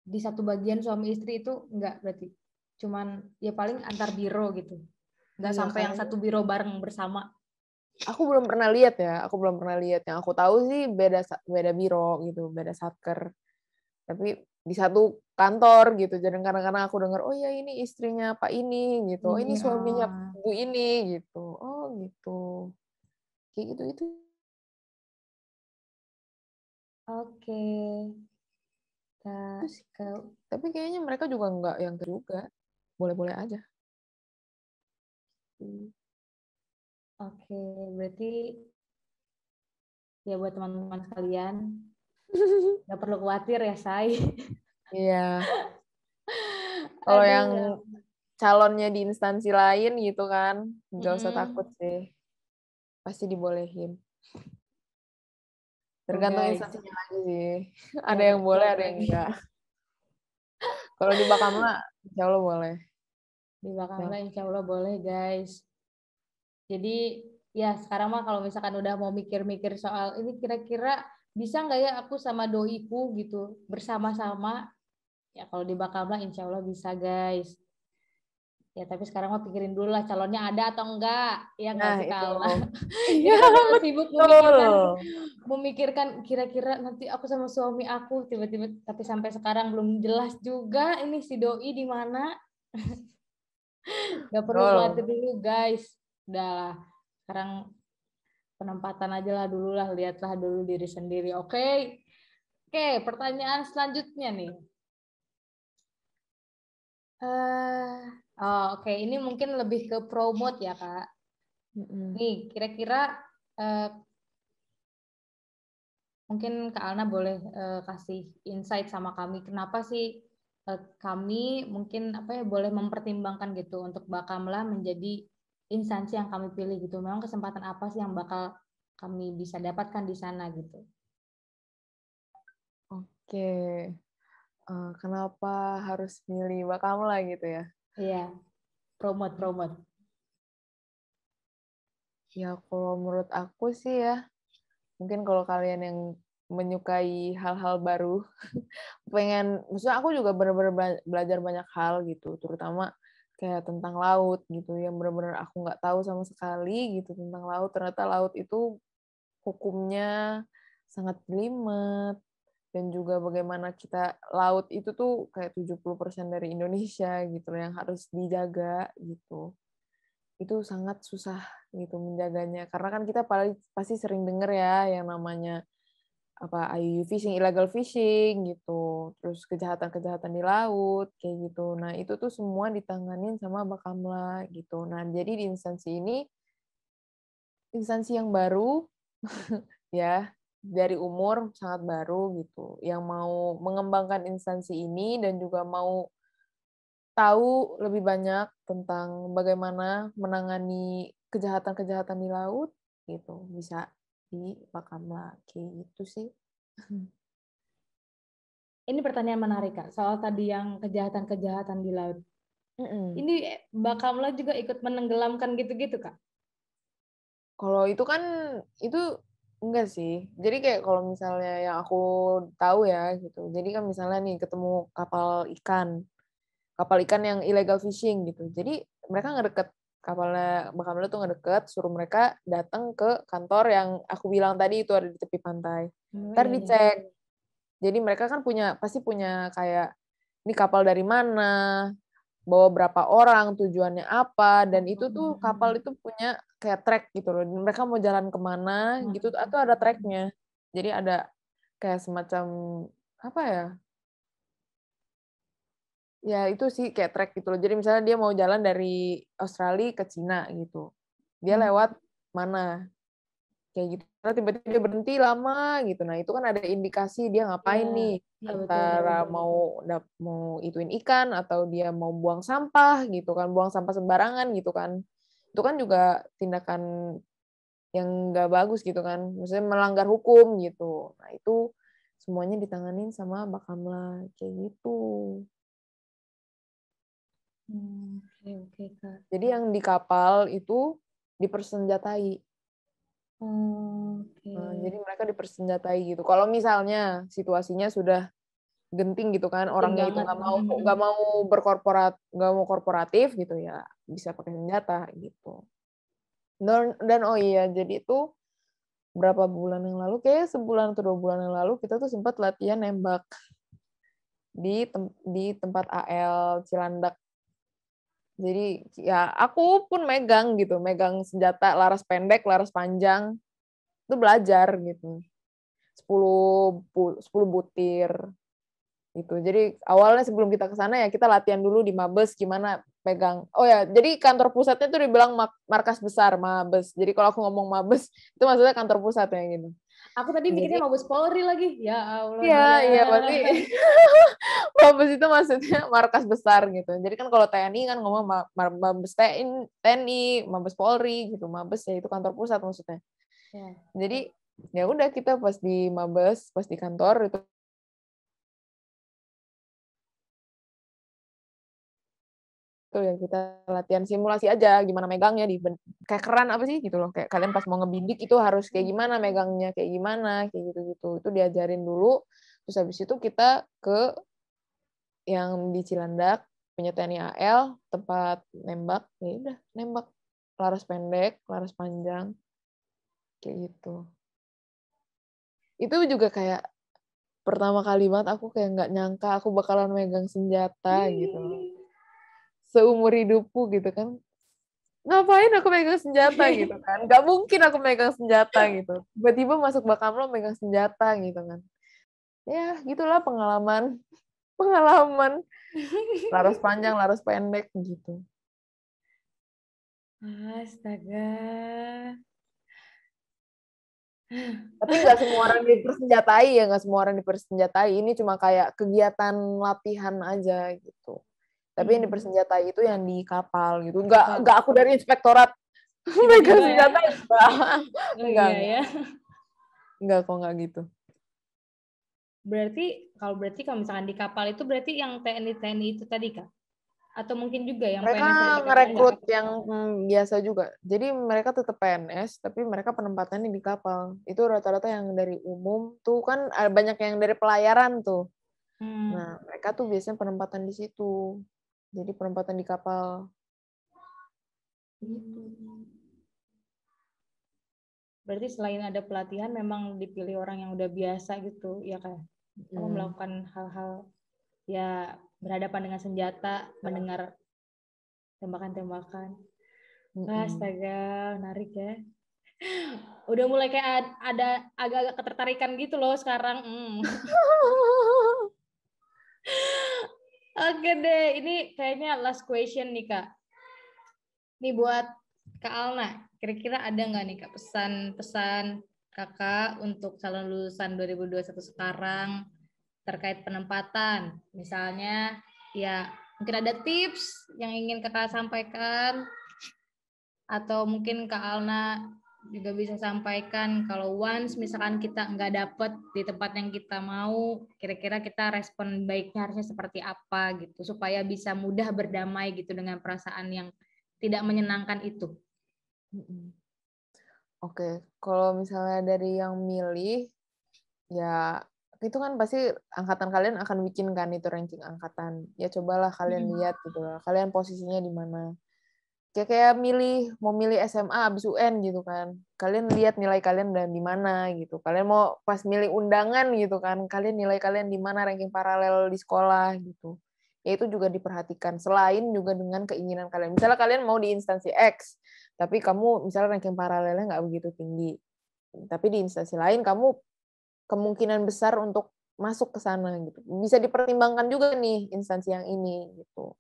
di satu bagian suami istri itu nggak berarti. Cuman ya paling antar biro gitu. Nggak Iya, sampai yang kayaknya. satu biro bareng bersama. Aku belum pernah lihat ya. Aku belum pernah lihat. Yang aku tahu sih beda beda biro gitu, beda satker. Tapi di satu kantor gitu. Jadi kadang-kadang aku dengar, oh ya ini istrinya Pak ini gitu. Oh Ini ini suaminya Bu ini gitu. Oh gitu. Kayak gitu itu. oke. Itu Kak, sih. Tapi kayaknya mereka juga nggak yang juga. Boleh-boleh aja. oke, berarti ya buat teman-teman sekalian nggak perlu khawatir ya, Say. Iya. Kalau yang Aduh. calonnya di instansi lain gitu kan, nggak usah takut Mm-mm. sih. Pasti dibolehin. Tuh Tergantung guys, instansinya lagi sih. Ada ya yang boleh, balik ada yang lagi enggak. Kalau di Bakamla, insya Allah boleh. di belakang Nah, lah, insya Allah boleh guys. Jadi ya sekarang mah kalau misalkan udah mau mikir-mikir soal ini kira-kira bisa nggak ya aku sama doiku gitu bersama-sama, ya kalau di Bakamla insya Allah bisa guys. Ya tapi sekarang mah pikirin dulu lah calonnya ada atau enggak, ya nggak nah sih itu. Kak. Iya, Jadi kan kalau sibuk memikirkan betul. memikirkan kira-kira nanti aku sama suami aku tiba-tiba, tapi sampai sekarang belum jelas juga ini si doi di mana. Gak perlu khawatir Betul. dulu guys. Udah lah. Sekarang penempatan aja lah dulu lah, lihatlah dulu diri sendiri. Oke. Oke, pertanyaan selanjutnya nih. Oke, ini mungkin lebih ke promote ya Kak. Nih, kira-kira eh, mungkin Kak Alna boleh kasih insight sama kami. Kenapa sih kami mungkin apa ya boleh mempertimbangkan gitu untuk Bakamla menjadi instansi yang kami pilih gitu. Memang kesempatan apa sih yang bakal kami bisa dapatkan di sana gitu. Oke. Kenapa harus milih Bakamla gitu ya? Iya, promote. Ya kalau menurut aku sih ya, mungkin kalau kalian yang menyukai hal-hal baru, maksudnya aku juga benar-benar belajar banyak hal gitu, terutama kayak tentang laut gitu, yang benar-benar aku nggak tahu sama sekali gitu tentang laut. Ternyata laut itu hukumnya sangat jelimet, dan juga bagaimana kita laut itu tuh kayak 70% dari Indonesia gitu yang harus dijaga gitu. Itu sangat susah gitu menjaganya karena kan kita pasti sering dengar ya yang namanya apa IUU fishing, illegal fishing gitu, terus kejahatan-kejahatan di laut kayak gitu. Nah itu tuh semua ditanganin sama Bakamla gitu. Nah jadi di instansi ini instansi yang baru ya dari umur sangat baru gitu, yang mau mengembangkan instansi ini dan juga mau tahu lebih banyak tentang bagaimana menangani kejahatan-kejahatan di laut gitu, bisa di Bakamla kayak gitu sih. Ini pertanyaan menarik Kak, soal tadi yang kejahatan-kejahatan di laut. Ini Bakamla juga ikut menenggelamkan gitu-gitu Kak? Kalau itu kan itu enggak sih. Jadi kayak kalau misalnya yang aku tahu ya gitu. Jadi kan misalnya nih ketemu kapal ikan yang illegal fishing gitu. Jadi mereka ngedeket kapalnya Mbak Kamla tuh ngedeket, suruh mereka datang ke kantor yang aku bilang tadi itu ada di tepi pantai. Ntar dicek. Jadi mereka kan pasti punya kayak, ini kapal dari mana, bawa berapa orang, tujuannya apa, dan itu tuh kapal itu punya kayak trek gitu loh. Mereka mau jalan kemana gitu, atau ada treknya. Jadi ada kayak semacam, apa ya, ya itu sih kayak trek gitu loh. Jadi misalnya dia mau jalan dari Australia ke Cina gitu. Dia lewat mana? Kayak gitu. Karena tiba-tiba dia berhenti lama gitu. Nah, itu kan ada indikasi dia ngapain nih. Antara mau ituin ikan atau dia mau buang sampah gitu kan. Buang sampah sembarangan gitu kan. Itu kan juga tindakan yang nggak bagus gitu kan. Maksudnya melanggar hukum gitu. Nah, itu semuanya ditanganin sama Bakamla kayak gitu. Oke, Kak. Jadi yang di kapal itu dipersenjatai. Jadi mereka dipersenjatai gitu. Kalau misalnya situasinya sudah genting gitu kan, orangnya itu nggak mau korporatif gitu ya, bisa pakai senjata gitu. Dan oh iya, jadi itu berapa bulan yang lalu, kayak sebulan atau 2 bulan yang lalu kita tuh sempat latihan nembak di tempat AL Cilandak. Jadi ya aku pun megang senjata laras pendek, laras panjang, itu belajar gitu. 10 butir gitu. Jadi awalnya sebelum kita ke sana ya kita latihan dulu di Mabes gimana pegang. Oh ya, jadi kantor pusatnya tuh dibilang markas besar Mabes. Jadi kalau aku ngomong Mabes itu maksudnya kantor pusatnya gitu. Aku tadi mikirnya Mabes Polri lagi. Ya Allah. Iya, berarti Mabes itu maksudnya markas besar gitu. Jadi kan kalau TNI kan ngomong Mabes TNI, Mabes Polri gitu. Mabes ya itu kantor pusat maksudnya. Ya. Jadi ya udah kita pas di Mabes, pas di kantor itu ya kita latihan simulasi aja gimana megangnya kayak keran apa sih gitu loh, kayak kalian pas mau ngebindik itu harus kayak gimana megangnya, kayak gimana kayak gitu itu diajarin dulu. Terus habis itu kita ke yang di Cilandak punya TNI AL tempat nembak, ya udah nembak laras pendek, laras panjang kayak gitu. Itu juga kayak pertama kali banget aku kayak nggak nyangka aku bakalan megang senjata gitu loh. Seumur hidupku gitu kan, ngapain aku megang senjata gitu kan, nggak mungkin aku megang senjata gitu, tiba-tiba masuk Bakamla megang senjata gitu kan. Ya gitulah pengalaman laras panjang laras pendek gitu. Astaga. Tapi nggak semua orang dipersenjatai ya, nggak semua orang dipersenjatai, ini cuma kayak kegiatan latihan aja gitu. Tapi yang dipersenjatai itu yang di kapal gitu. Nggak aku dari inspektorat megang senjata ya? Enggak kok, nggak gitu. Berarti kalau misalkan di kapal itu berarti yang TNI itu tadi Kak? Atau mungkin juga yang mereka PNS ngerekrut yang biasa juga. Jadi mereka tetap PNS, tapi mereka penempatannya di kapal. Itu rata-rata yang dari umum tuh kan banyak yang dari pelayaran tuh. Nah, mereka tuh biasanya penempatan di situ. Jadi penempatan di kapal. Berarti selain ada pelatihan memang dipilih orang yang udah biasa gitu, ya kan? Kamu melakukan hal-hal ya berhadapan dengan senjata, mendengar tembakan-tembakan. Astaga, menarik ya. Udah mulai kayak ada agak-agak ketertarikan gitu loh sekarang. Oke deh, ini kayaknya last question nih Kak. Nih buat Kak Alna, kira-kira ada nggak nih Kak pesan-pesan Kakak untuk calon lulusan 2021 sekarang terkait penempatan? Misalnya ya mungkin ada tips yang ingin Kakak sampaikan atau mungkin Kak Alna juga bisa sampaikan kalau once misalkan kita nggak dapet di tempat yang kita mau, kira-kira kita respon baiknya harusnya seperti apa gitu supaya bisa mudah berdamai gitu dengan perasaan yang tidak menyenangkan itu. Oke, kalau misalnya dari yang milih, ya itu kan pasti angkatan kalian akan bikin kan itu ranking angkatan. Ya cobalah kalian lihat gitu lah, kalian posisinya di mana. kayak mau milih SMA abis UN gitu kan. Kalian lihat nilai kalian udah di mana gitu. Kalian mau pas milih undangan gitu kan, kalian nilai kalian di mana ranking paralel di sekolah gitu. Ya itu juga diperhatikan selain juga dengan keinginan kalian. Misalnya kalian mau di instansi X, tapi kamu misalnya ranking paralelnya nggak begitu tinggi. Tapi di instansi lain kamu kemungkinan besar untuk masuk ke sana gitu. Bisa dipertimbangkan juga nih instansi yang ini gitu.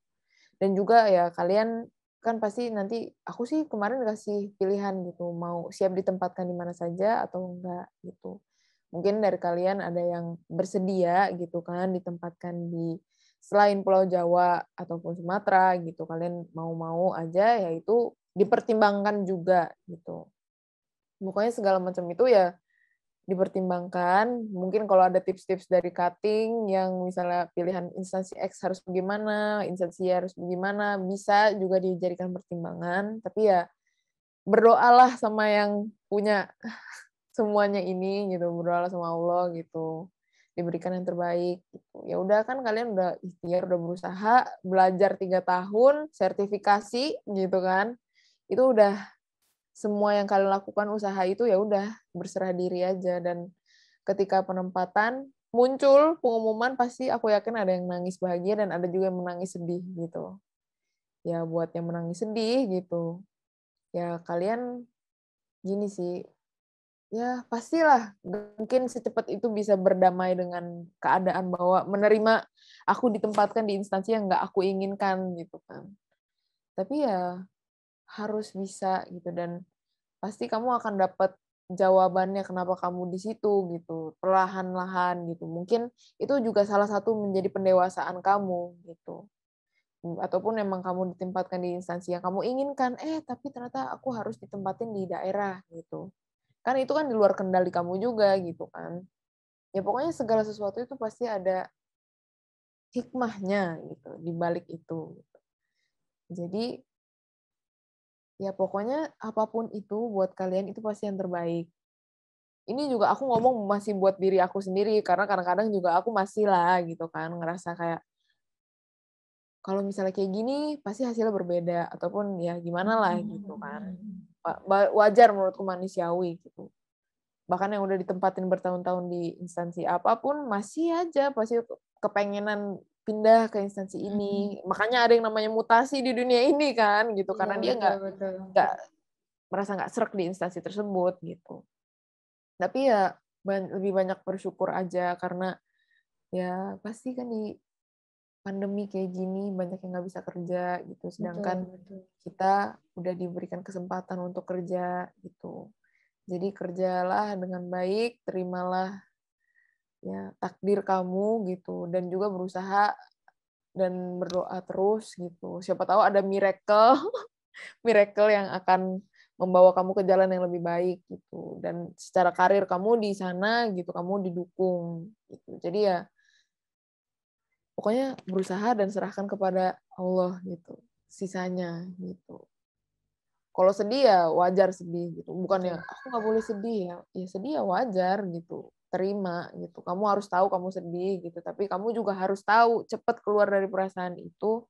Dan juga ya kalian kan pasti nanti, aku sih kemarin kasih pilihan gitu, mau siap ditempatkan di mana saja atau enggak gitu. Mungkin dari kalian ada yang bersedia gitu kan ditempatkan di selain Pulau Jawa ataupun Sumatera gitu, kalian mau-mau aja, ya itu dipertimbangkan juga gitu. Pokoknya segala macam itu ya dipertimbangkan. Mungkin kalau ada tips-tips dari cutting yang misalnya pilihan instansi X harus bagaimana, instansi Y harus bagaimana, bisa juga dijadikan pertimbangan. Tapi ya berdoalah sama yang punya semuanya ini gitu, berdoalah sama Allah gitu, diberikan yang terbaik gitu. Ya udah kan kalian udah ikhtiar, udah berusaha, belajar 3 tahun, sertifikasi gitu kan. Itu udah semua yang kalian lakukan usaha itu ya udah berserah diri aja, dan ketika penempatan muncul pengumuman pasti aku yakin ada yang nangis bahagia dan ada juga yang menangis sedih gitu. Ya buat yang menangis sedih gitu. Ya kalian gini sih, ya pastilah mungkin secepat itu bisa berdamai dengan keadaan bahwa menerima aku ditempatkan di instansi yang nggak aku inginkan gitu kan. Tapi ya harus bisa gitu, dan pasti kamu akan dapat jawabannya kenapa kamu di situ gitu, perlahan-lahan gitu. Mungkin itu juga salah satu menjadi pendewasaan kamu gitu. Ataupun memang kamu ditempatkan di instansi yang kamu inginkan, tapi ternyata aku harus ditempatin di daerah gitu. Kan itu kan di luar kendali kamu juga gitu kan. Ya pokoknya segala sesuatu itu pasti ada hikmahnya gitu di balik itu. Jadi ya pokoknya apapun itu buat kalian itu pasti yang terbaik. Ini juga aku ngomong masih buat diri aku sendiri, karena kadang-kadang juga aku masih lah gitu kan, ngerasa kayak, kalau misalnya kayak gini, pasti hasilnya berbeda, ataupun ya gimana lah gitu kan. Wajar menurutku, manusiawi gitu. Bahkan yang udah ditempatin bertahun-tahun di instansi apapun, masih aja pasti kepengenan pindah ke instansi ini. Makanya ada yang namanya mutasi di dunia ini kan, gitu. Iya, Karena dia betul. nggak merasa nggak srek di instansi tersebut gitu. Tapi ya lebih banyak bersyukur aja, karena ya pasti kan di pandemi kayak gini banyak yang nggak bisa kerja gitu, sedangkan Betul. kita udah diberikan kesempatan untuk kerja gitu. Jadi kerjalah dengan baik, terimalah ya takdir kamu gitu, dan juga berusaha dan berdoa terus gitu. Siapa tahu ada miracle miracle yang akan membawa kamu ke jalan yang lebih baik gitu. Dan secara karir kamu di sana gitu, kamu didukung gitu. Jadi ya pokoknya berusaha dan serahkan kepada Allah gitu. Sisanya gitu. Kalau sedih ya wajar sedih gitu. Bukannya Betul. aku nggak boleh sedih ya. Ya sedih ya wajar gitu. Terima gitu. Kamu harus tahu kamu sedih gitu. Tapi kamu juga harus tahu cepat keluar dari perasaan itu.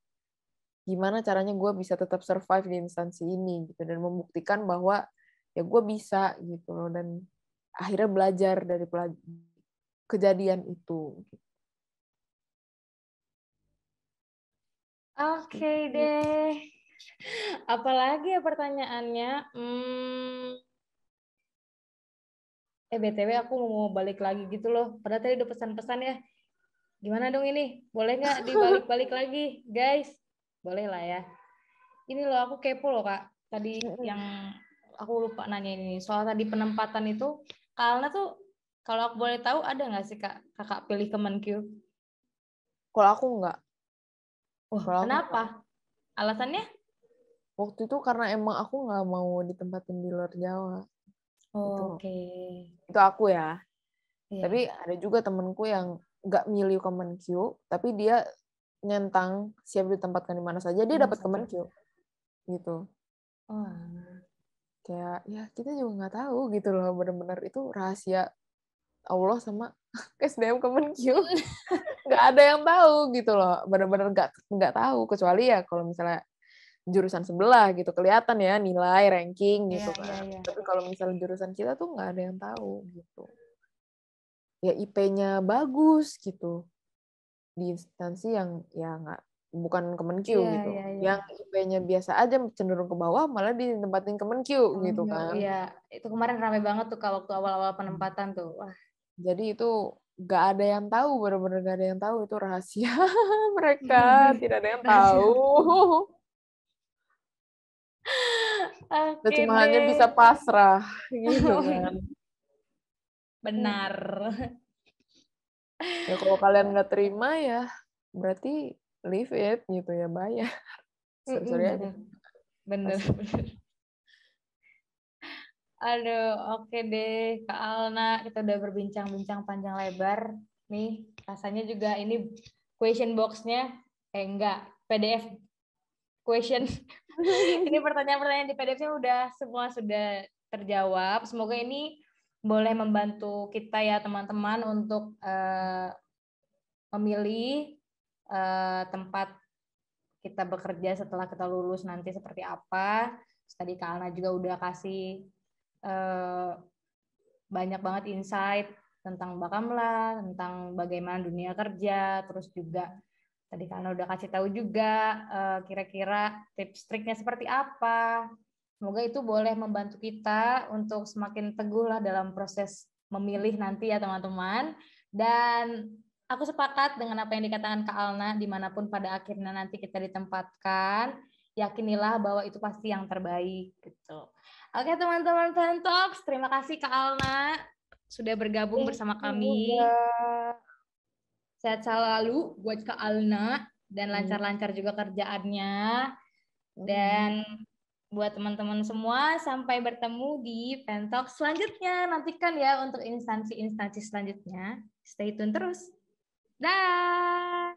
Gimana caranya gue bisa tetap survive di instansi ini gitu, dan membuktikan bahwa ya gue bisa gitu loh, dan akhirnya belajar dari kejadian itu. Oke deh. Apalagi ya pertanyaannya? BTW aku mau balik lagi gitu loh. Padahal tadi udah pesan-pesan ya. Gimana dong ini? Boleh nggak dibalik-balik lagi, guys? Boleh lah ya. Ini loh aku kepo loh Kak. Tadi yang aku lupa nanya ini. Soal tadi penempatan itu, karena tuh kalau aku boleh tahu ada nggak sih Kak Kakak pilih Kemenkyu? Kalau aku nggak. Wah, Kalau aku kenapa? Alasannya? waktu itu karena emang aku nggak mau ditempatin di luar Jawa. Oke. Itu aku ya. Iya. Tapi ada juga temenku yang nggak milih Kemenkyu, tapi dia nyentang siap ditempatkan di mana saja, dia Mana dapat saja. Kemenkyu gitu. Oh. Kayak ya kita juga nggak tahu gitu loh, benar-benar itu rahasia Allah sama SDM Kemenkyu. Nggak ada yang tahu gitu loh, benar-benar nggak tahu, kecuali ya kalau misalnya jurusan sebelah gitu, kelihatan ya nilai, ranking gitu Iya, kan. iya. Tapi kalau misalnya jurusan kita tuh nggak ada yang tahu gitu. Ya IP-nya bagus gitu di instansi yang ya nggak, bukan Kemenkyu Iya, gitu. iya, iya. Yang IP-nya biasa aja cenderung ke bawah malah ditempatin Kemenkyu gitu kan. Iya, itu kemarin ramai banget tuh Kak, waktu awal-awal penempatan tuh. Wah, Jadi itu nggak ada yang tahu, benar-benar nggak ada yang tahu, itu rahasia mereka, tidak ada yang tahu. Kita oke cuma hanya deh. bisa pasrah gitu kan. Benar. Ya kalau kalian nggak terima ya berarti leave it gitu ya, bayar. Sorry aja. Bener, bener, Pasti. bener. Aduh, oke deh Kak Alna, kita udah berbincang-bincang panjang lebar. Nih, rasanya juga ini question box-nya, enggak, PDF question. Ini pertanyaan-pertanyaan di PDF-nya udah semua sudah terjawab. Semoga ini boleh membantu kita ya teman-teman untuk memilih tempat kita bekerja setelah kita lulus nanti seperti apa. Tadi Kak Alna juga udah kasih banyak banget insight tentang Bakamla, tentang bagaimana dunia kerja, terus juga tadi Kak Alna udah kasih tahu juga kira-kira tips triknya seperti apa. Semoga itu boleh membantu kita untuk semakin teguh lah dalam proses memilih nanti ya teman-teman. Dan aku sepakat dengan apa yang dikatakan Kak Alna, dimanapun pada akhirnya nanti kita ditempatkan, yakinilah bahwa itu pasti yang terbaik gitu. Oke teman-teman Pentox, terima kasih Kak Alna sudah bergabung bersama kami. Sehat selalu buat Kak Alna dan lancar-lancar juga kerjaannya. Dan buat teman-teman semua, sampai bertemu di Pentox selanjutnya. Nantikan ya untuk instansi-instansi selanjutnya. Stay tune terus. Dah.